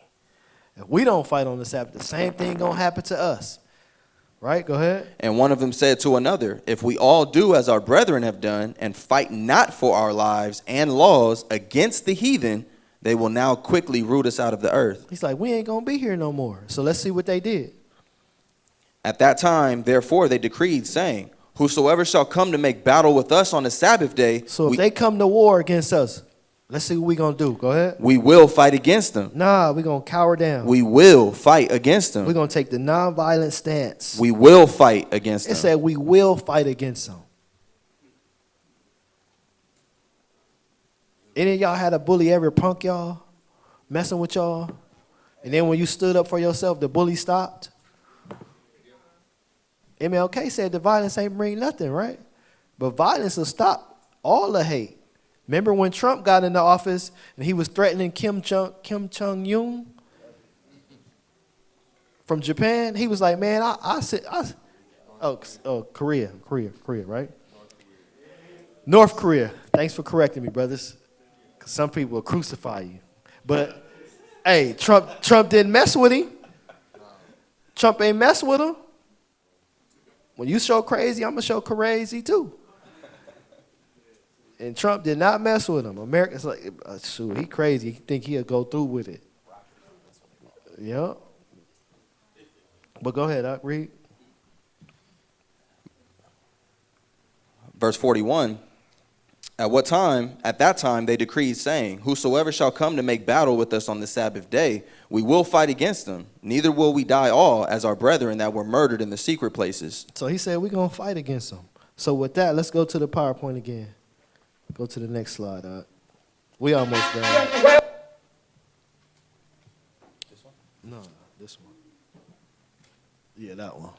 if we don't fight on the Sabbath, the same thing going to happen to us. Right? Go ahead. And one of them said to another, if we all do as our brethren have done, and fight not for our lives and laws against the heathen, they will now quickly root us out of the earth. He's like, we ain't going to be here no more. So let's see what they did. At that time, therefore, they decreed, saying, whosoever shall come to make battle with us on the Sabbath day. So if they come to war against us, let's see what we're going to do. Go ahead. We will fight against them. Nah, we're going to cower down. We will fight against them. We're going to take the nonviolent stance. We will fight against them. It said we will fight against them. Any of y'all had a bully ever punk y'all? Messing with y'all? And then when you stood up for yourself, the bully stopped? MLK said the violence ain't bring nothing, right? But violence will stop all the hate. Remember when Trump got into office and he was threatening Kim Jong-un from Japan? He was like, man, Korea, right? North Korea. Thanks for correcting me, brothers. 'Cause some people will crucify you. But, hey, Trump didn't mess with him. Trump ain't mess with him. When you show crazy, I'm going to show crazy too. And Trump did not mess with him. America's like, shoot, he crazy. He think he'll go through with it. Yeah. But go ahead, read. Verse 41. At that time they decreed, saying, whosoever shall come to make battle with us on the Sabbath day, we will fight against them. Neither will we die all as our brethren that were murdered in the secret places. So he said we're going to fight against them. So with that, let's go to the PowerPoint again. Go to the next slide. We almost done. This one? No, this one. Yeah, that one.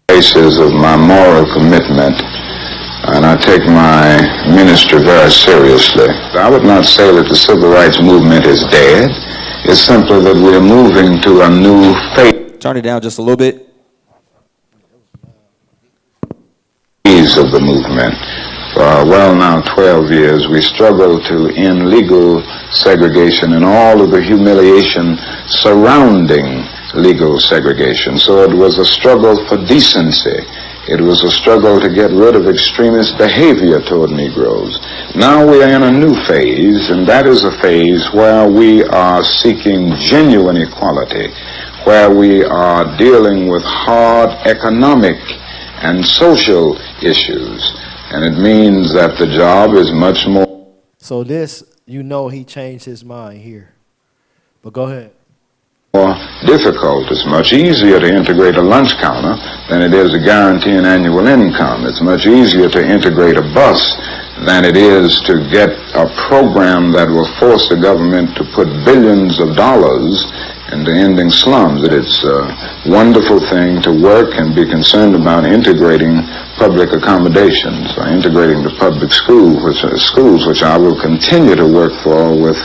Basis of my moral commitment, and I take my ministry very seriously. I would not say that the civil rights movement is dead. It's simply that we're moving to a new phase. Turn it down just a little bit. Of the movement. For well now 12 years, we struggled to end legal segregation and all of the humiliation surrounding legal segregation. So it was a struggle for decency. It was a struggle to get rid of extremist behavior toward Negroes. Now we are in a new phase, and that is a phase where we are seeking genuine equality, where we are dealing with hard economic and social issues. And it means that the job is much more. So this, you know, he changed his mind here. But go ahead. More difficult. It's much easier to integrate a lunch counter than it is to guarantee an annual income. It's much easier to integrate a bus than it is to get a program that will force the government to put billions of dollars into ending slums. It's a wonderful thing to work and be concerned about integrating public accommodations, integrating the public schools, which I will continue to work for with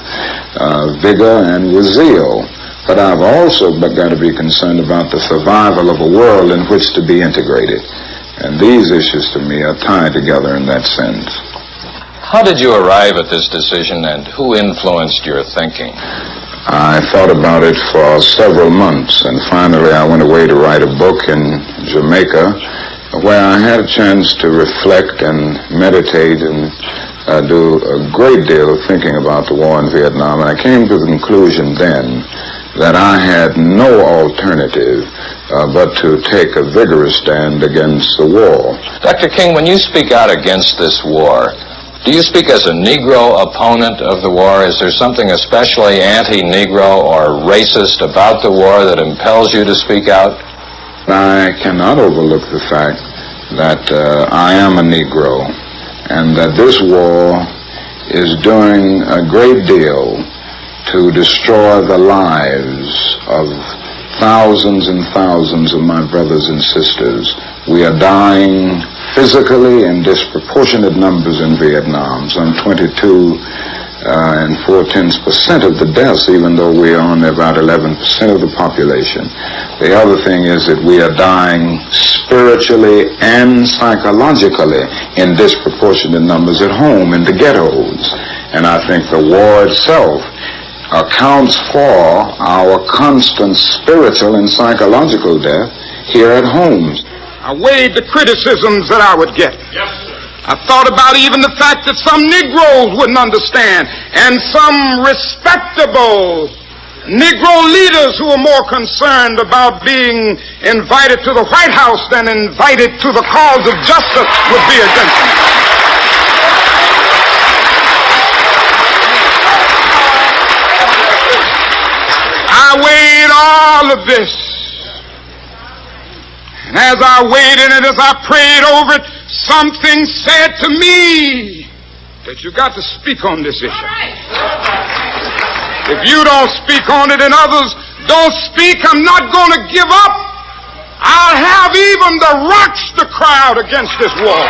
vigor and with zeal. But I've also got to be concerned about the survival of a world in which to be integrated. And these issues to me are tied together in that sense. How did you arrive at this decision, and who influenced your thinking? I thought about it for several months, and finally I went away to write a book in Jamaica where I had a chance to reflect and meditate and do a great deal of thinking about the war in Vietnam. And I came to the conclusion then that I had no alternative but to take a vigorous stand against the war. Dr. King, when you speak out against this war, do you speak as a Negro opponent of the war? Is there something especially anti-Negro or racist about the war that impels you to speak out? I cannot overlook the fact that I am a Negro and that this war is doing a great deal to destroy the lives of thousands and thousands of my brothers and sisters. We are dying physically in disproportionate numbers in Vietnam, some 22 and 4/10% of the deaths, even though we are only about 11% of the population. The other thing is that we are dying spiritually and psychologically in disproportionate numbers at home, in the ghettos. And I think the war itself accounts for our constant spiritual and psychological death here at home. I weighed the criticisms that I would get. Yes, sir. I thought about even the fact that some Negroes wouldn't understand, and some respectable Negro leaders who are more concerned about being invited to the White House than invited to the cause of justice would be against me. I weighed all of this. And as I weighed in it, as I prayed over it, something said to me that you got to speak on this issue. If you don't speak on it and others don't speak, I'm not going to give up. I'll have even the rocks to cry out against this war.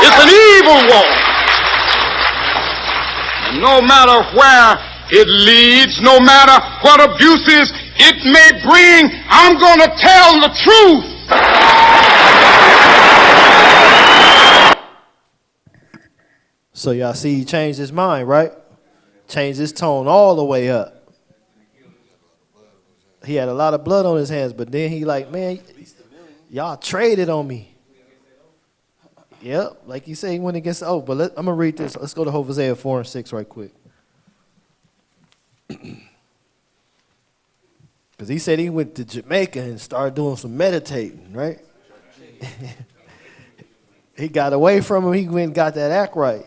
It's an evil war. And no matter where it leads, no matter what abuses it may bring, I'm going to tell the truth. So y'all see he changed his mind, right? Changed his tone all the way up. He had a lot of blood on his hands, but then he like, man, y'all traded on me. Yep, like you say, he went against, but I'm going to read this. Let's go to Hosea 4:6 right quick. Because he said he went to Jamaica and started doing some meditating, right? He got away from him. He went and got that act right.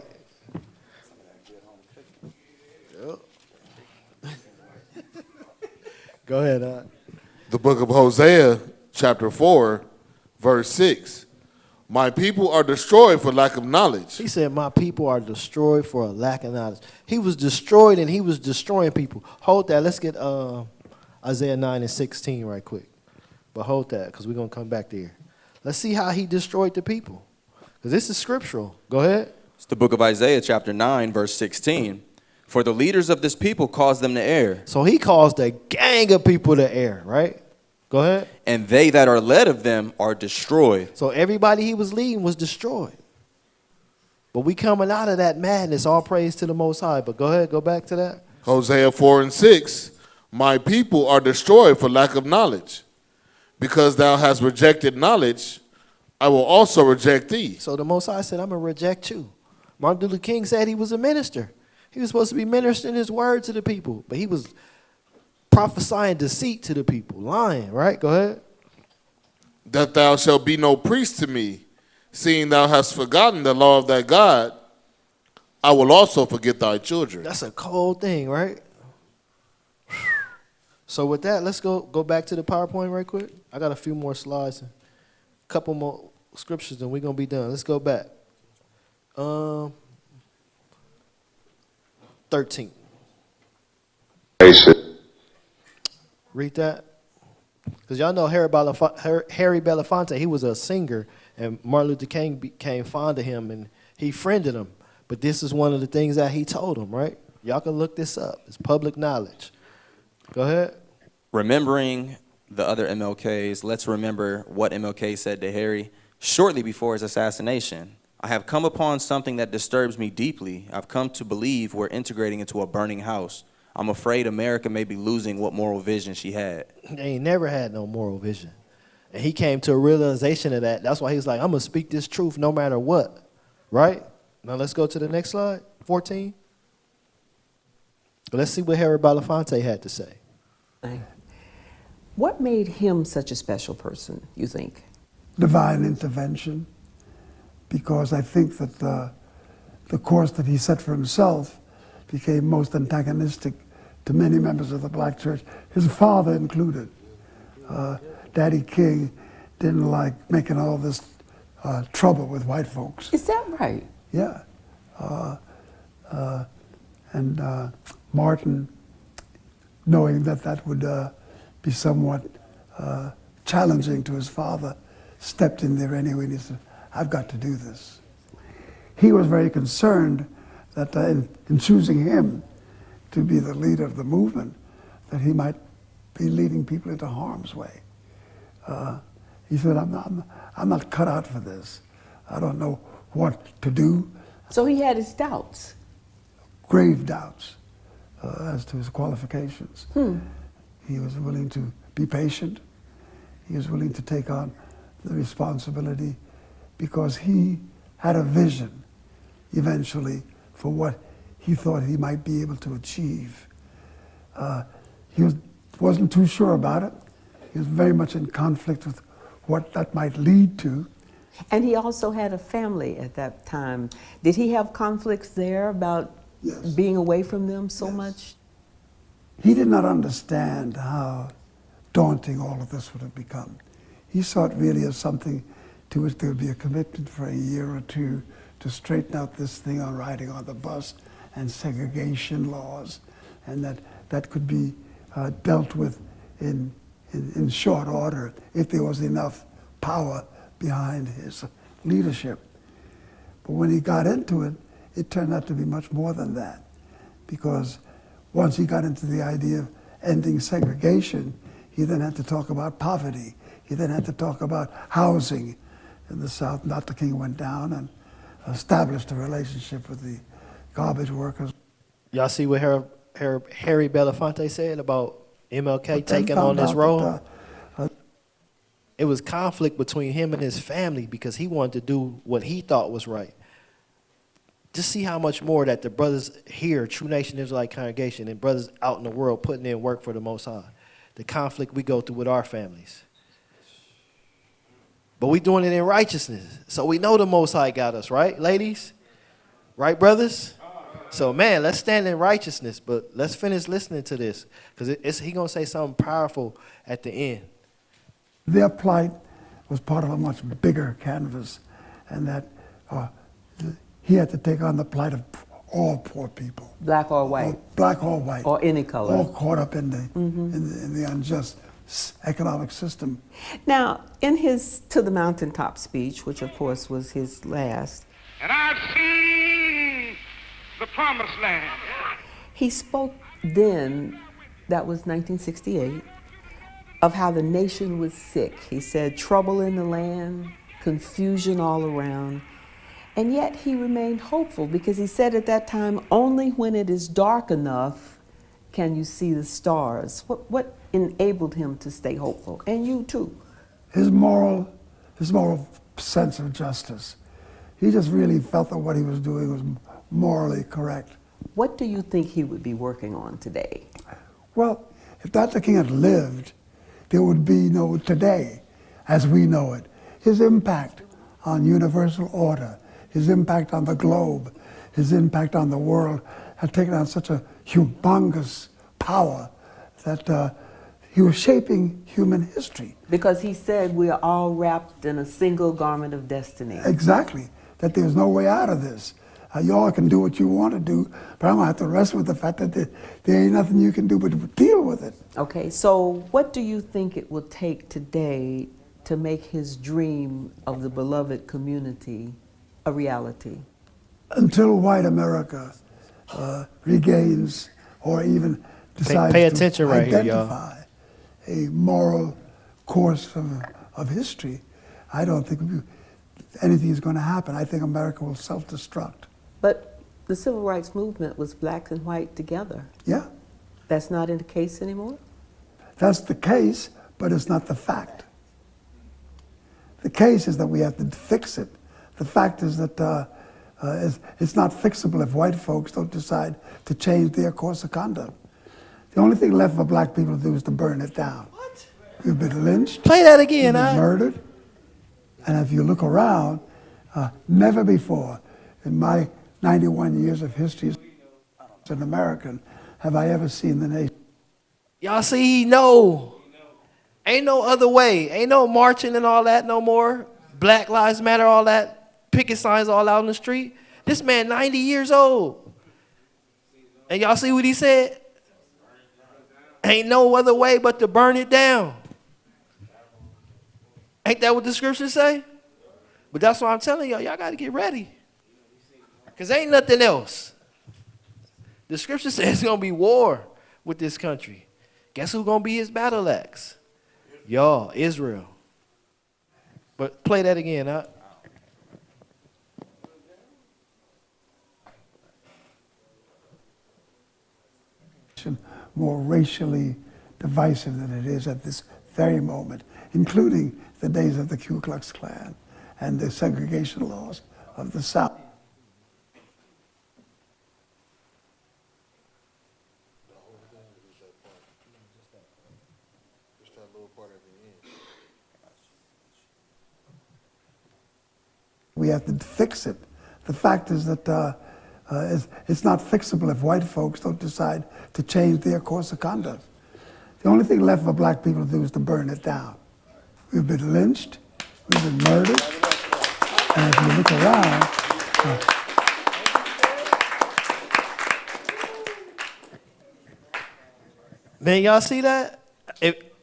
Go ahead. The book of Hosea, chapter 4, verse 6. My people are destroyed for lack of knowledge. He said, my people are destroyed for a lack of knowledge. He was destroyed and he was destroying people. Hold that. Let's get Isaiah 9:16 right quick. But hold that, because we're going to come back there. Let's see how he destroyed the people. Because this is scriptural. Go ahead. It's the book of Isaiah, chapter 9, verse 16. For the leaders of this people caused them to err. So he caused a gang of people to err, right? Go ahead. And they that are led of them are destroyed. So everybody he was leading was destroyed. But we coming out of that madness, all praise to the Most High. But go ahead, go back to that. Hosea 4:6, my people are destroyed for lack of knowledge. Because thou hast rejected knowledge, I will also reject thee. So the Most High said, I'm going to reject you. Martin Luther King said he was a minister. He was supposed to be ministering his word to the people. But he was prophesying deceit to the people, lying, right? Go ahead. That thou shalt be no priest to me, seeing thou hast forgotten the law of thy God, I will also forget thy children. That's a cold thing, right? So with that, let's go back to the PowerPoint right quick. I got a few more slides, and a couple more scriptures, and we're going to be done. Let's go back. 13. Read that. Because y'all know Harry Belafonte, he was a singer, and Martin Luther King became fond of him, and he friended him. But this is one of the things that he told him, right? Y'all can look this up. It's public knowledge. Go ahead. Remembering the other MLKs, let's remember what MLK said to Harry shortly before his assassination. I have come upon something that disturbs me deeply. I've come to believe we're integrating into a burning house. I'm afraid America may be losing what moral vision she had. They ain't never had no moral vision. And he came to a realization of that. That's why he was like, I'm going to speak this truth no matter what. Right? Now let's go to the next slide, 14. Let's see what Harry Belafonte had to say. What made him such a special person, you think? Divine intervention, because I think that the course that he set for himself became most antagonistic to many members of the black church, his father included. Daddy King didn't like making all this trouble with white folks. Is that right? Yeah. And Martin, knowing that would be somewhat challenging to his father, stepped in there anyway and he said, I've got to do this. He was very concerned that in choosing him to be the leader of the movement, that he might be leading people into harm's way. He said, I'm not cut out for this. I don't know what to do. So he had his doubts. Grave doubts as to his qualifications. He was willing to be patient. He was willing to take on the responsibility because he had a vision eventually for what he thought he might be able to achieve. He wasn't too sure about it. He was very much in conflict with what that might lead to. And he also had a family at that time. Did he have conflicts there about being away from them so much? He did not understand how daunting all of this would have become. He saw it really as something to which there would be a commitment for a year or two to straighten out this thing on riding on the bus and segregation laws, and that could be dealt with in short order if there was enough power behind his leadership. But when he got into it, it turned out to be much more than that, because once he got into the idea of ending segregation, he then had to talk about poverty. He then had to talk about housing in the South. Dr. King went down and established a relationship with the garbage workers. Y'all see what Harry Belafonte said about MLK taking on this role? It was conflict between him and his family because he wanted to do what he thought was right. Just see how much more that the brothers here, True Nation Israelite Congregation, and brothers out in the world putting in work for the Most High. The conflict we go through with our families. But we doing it in righteousness. So we know the Most High got us, right, ladies? Right, brothers? So, man, let's stand in righteousness. But let's finish listening to this, because he going to say something powerful at the end. Their plight was part of a much bigger canvas, and that he had to take on the plight of all poor people. Black or white? Black or white. Or any color. All caught up in the unjust economic system. Now, in his To the Mountaintop speech, which of course was his last, and I've seen the promised land. He spoke then, that was 1968, of how the nation was sick. He said, trouble in the land, confusion all around. And yet he remained hopeful because he said at that time, only when it is dark enough can you see the stars. What enabled him to stay hopeful? And you too. His moral sense of justice. He just really felt that what he was doing was morally correct. What do you think he would be working on today? Well, if Dr. King had lived, there would be no today as we know it. His impact on universal order, his impact on the globe, his impact on the world had taken on such a humongous power that he was shaping human history. Because he said we are all wrapped in a single garment of destiny. Exactly, that there's no way out of this. Y'all can do what you want to do, but I'm going to have to wrestle with the fact that there ain't nothing you can do but deal with it. Okay, so what do you think it will take today to make his dream of the beloved community a reality? Until white America regains or even decides pay attention to right here, identify a moral course of history, I don't think anything is going to happen. I think America will self-destruct. But the civil rights movement was black and white together. Yeah. That's not in the case anymore? That's the case, but it's not the fact. The case is that we have to fix it. The fact is that it's not fixable if white folks don't decide to change their course of conduct. The only thing left for black people to do is to burn it down. What? We've been lynched. Play that again, we've been murdered. And if you look around, never before in my 91 years of history as an American have I ever seen the nation. Y'all see, he know. Ain't no other way. Ain't no marching and all that no more. Black Lives Matter, all that. Picket signs all out in the street. This man 90 years old. And y'all see what he said? Ain't no other way but to burn it down. Ain't that what the scriptures say? But that's why I'm telling y'all, y'all got to get ready. Because ain't nothing else. The scripture says it's going to be war with this country. Guess who's going to be his battle axe? Y'all, Israel. But play that again, huh? More racially divisive than it is at this very moment, including the days of the Ku Klux Klan and the segregation laws of the South. We have to fix it. The fact is that it's not fixable if white folks don't decide to change their course of conduct. The only thing left for black people to do is to burn it down. We've been lynched, we've been murdered, and if you look around, man, y'all see that?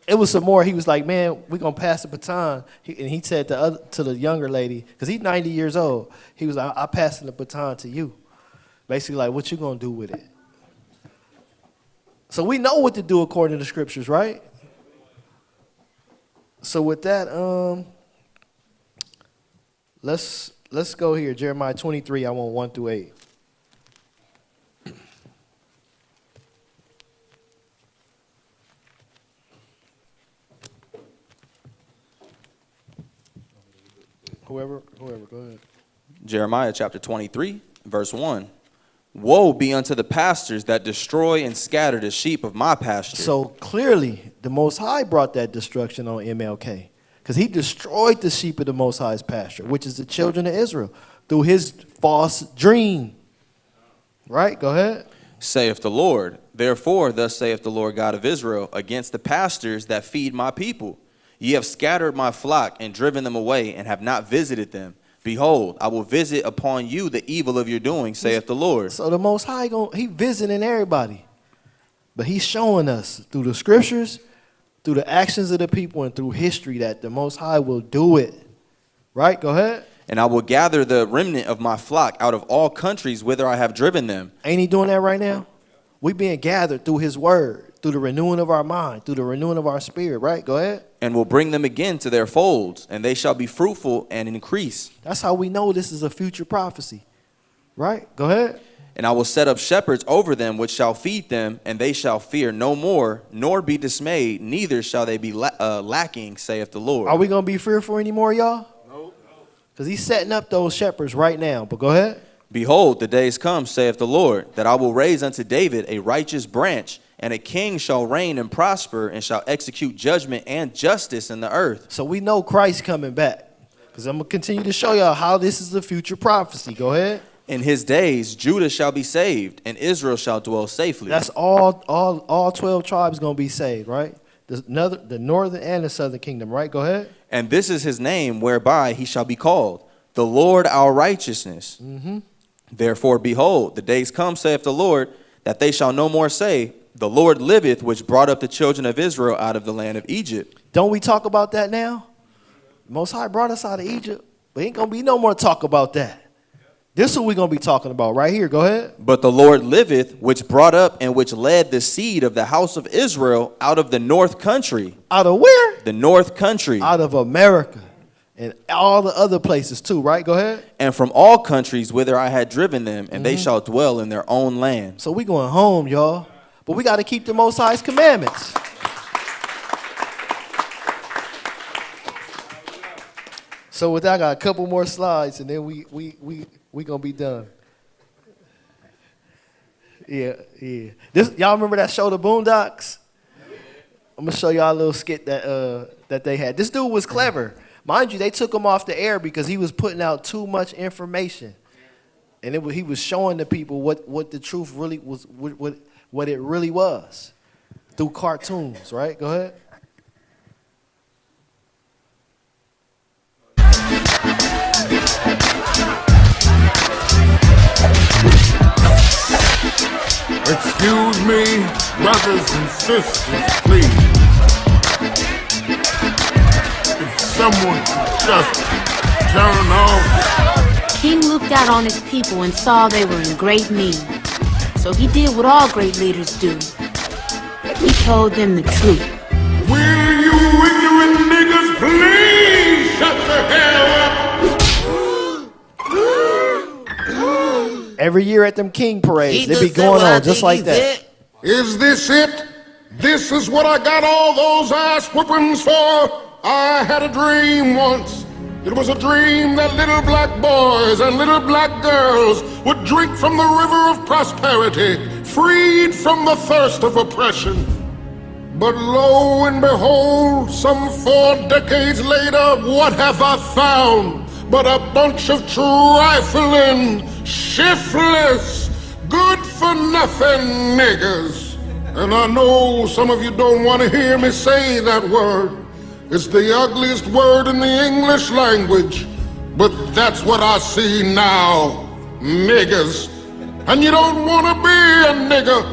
It was some more. He was like, man, we're going to pass the baton. And he said to the younger lady, because he's 90 years old, he was like, I'm passing the baton to you. Basically like, what you going to do with it? So we know what to do according to the scriptures, right? So with that, let's go here. Jeremiah 23, I want 1 through 8. Whoever, go ahead. Jeremiah chapter 23, verse 1. Woe be unto the pastors that destroy and scatter the sheep of my pasture. So clearly, the Most High brought that destruction on MLK. Because he destroyed the sheep of the Most High's pasture, which is the children of Israel, through his false dream. Right? Go ahead. Saith the Lord, therefore, thus saith the Lord God of Israel, against the pastors that feed my people. Ye have scattered my flock and driven them away, and have not visited them. Behold, I will visit upon you the evil of your doing, saith the Lord. So the Most High, he visiting everybody. But he's showing us through the scriptures, through the actions of the people, and through history that the Most High will do it. Right? Go ahead. And I will gather the remnant of my flock out of all countries whither I have driven them. Ain't he doing that right now? We being gathered through his word. Through the renewing of our mind, through the renewing of our spirit, right? Go ahead. And will bring them again to their folds, and they shall be fruitful and increase. That's how we know this is a future prophecy, right? Go ahead. And I will set up shepherds over them, which shall feed them, and they shall fear no more, nor be dismayed, neither shall they be lacking, saith the Lord. Are we going to be fearful anymore, y'all? No. Because he's setting up those shepherds right now. But go ahead. Behold, the days come, saith the Lord, that I will raise unto David a righteous branch, and a king shall reign and prosper, and shall execute judgment and justice in the earth. So we know Christ coming back. Because I'm going to continue to show y'all how this is a future prophecy. Go ahead. In his days, Judah shall be saved, and Israel shall dwell safely. That's all 12 tribes going to be saved, right? The northern and the southern kingdom, right? Go ahead. And this is his name whereby he shall be called, the Lord our righteousness. Mm-hmm. Therefore, behold, the days come, saith the Lord, that they shall no more say, the Lord liveth, which brought up the children of Israel out of the land of Egypt. Don't we talk about that now? The Most High brought us out of Egypt. But ain't going to be no more talk about that. This is what we're going to be talking about right here. Go ahead. But the Lord liveth, which brought up and which led the seed of the house of Israel out of the north country. Out of where? The north country. Out of America. And all the other places too, right? Go ahead. And from all countries whither I had driven them, and they shall dwell in their own land. So we going home, y'all. But we got to keep the Most High's commandments. So with that, I got a couple more slides, and then we gonna be done. Yeah. Y'all remember that show, The Boondocks? I'm gonna show y'all a little skit that they had. This dude was clever. Mind you, they took him off the air because he was putting out too much information, and he was showing the people what the truth really was, what it really was, through cartoons. Right? Go ahead. Excuse me, brothers and sisters, please. If someone could just turn off. King looked out on his people and saw they were in great need. So he did what all great leaders do. He told them the truth. Will you ignorant niggas please shut the hell up? Every year at them King parades, they be going on just like that. Is this it? This is what I got all those ass whoopings for? I had a dream once. It was a dream that little black boys and little black girls would drink from the river of prosperity, freed from the thirst of oppression. But lo and behold, some 4 decades later, what have I found but a bunch of trifling, shiftless, good-for-nothing niggers? And I know some of you don't want to hear me say that word. It's the ugliest word in the English language, but that's what I see now, niggers. And you don't want to be a nigger,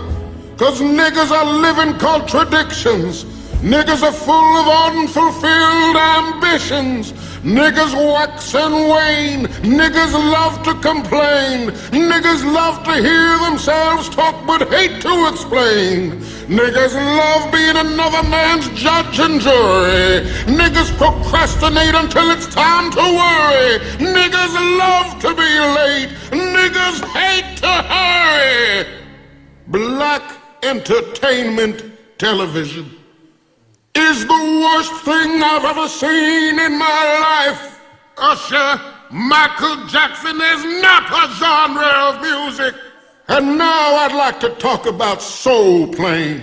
because niggers are living contradictions. Niggers are full of unfulfilled ambitions. Niggers wax and wane. Niggers love to complain. Niggers love to hear themselves talk but hate to explain. Niggers love being another man's judge and jury. Niggers procrastinate until it's time to worry. Niggers love to be late. Niggers hate to hurry. Black entertainment television is the worst thing I've ever seen in my life. Usher, Michael Jackson is not a genre of music. And now I'd like to talk about soul playing.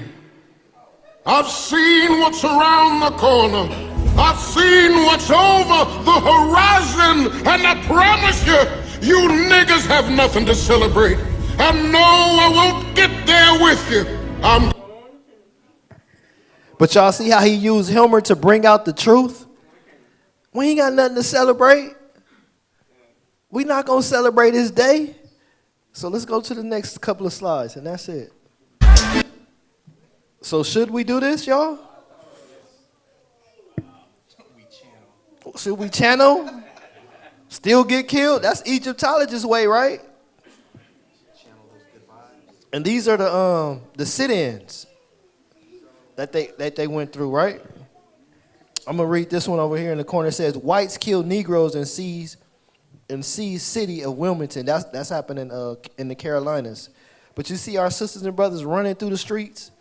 I've seen what's around the corner. I've seen what's over the horizon. And I promise you, you niggas have nothing to celebrate. And no, I won't get there with you. But y'all see how he used humor to bring out the truth? We ain't got nothing to celebrate. We not going to celebrate his day. So let's go to the next couple of slides, and that's it. So should we do this, y'all? Should we channel? Still get killed? That's Egyptologist's way, right? And these are the sit-ins. that they went through, right? I'm gonna read this one over here in the corner. It says whites killed Negroes in Seas city of Wilmington. That's happening in the Carolinas. But you see our sisters and brothers running through the streets,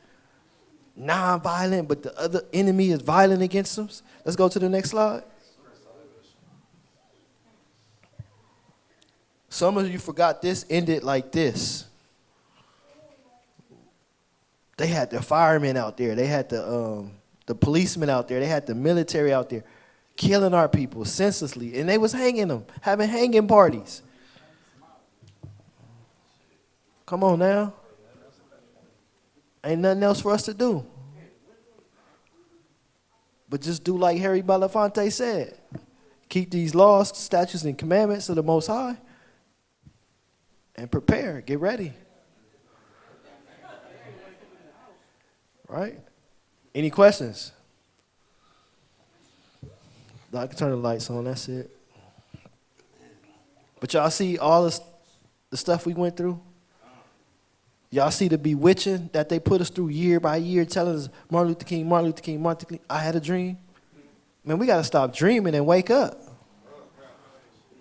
non-violent, but the other enemy is violent against them. Let's go to the next slide. Some of you forgot this ended like this. They had the firemen out there. They had the policemen out there. They had the military out there killing our people senselessly. And they was hanging them, having hanging parties. Come on now. Ain't nothing else for us to do. But just do like Harry Belafonte said. Keep these laws, statutes, and commandments of the Most High. And prepare. Get ready. Right? Any questions? I can turn the lights on. That's it. But y'all see all the stuff we went through? Y'all see the bewitching that they put us through year by year, telling us, Martin Luther King, Martin Luther King, Martin Luther King. I had a dream. Man, we got to stop dreaming and wake up.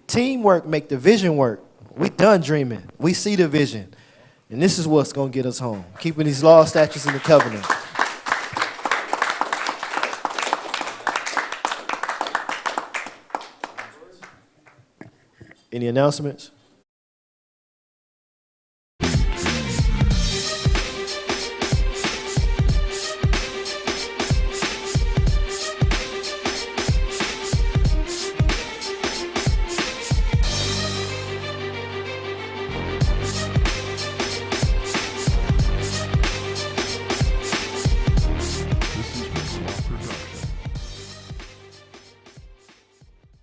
Teamwork make the vision work. We done dreaming. We see the vision. And this is what's going to get us home. Keeping these laws, statutes, and the covenant. Any announcements?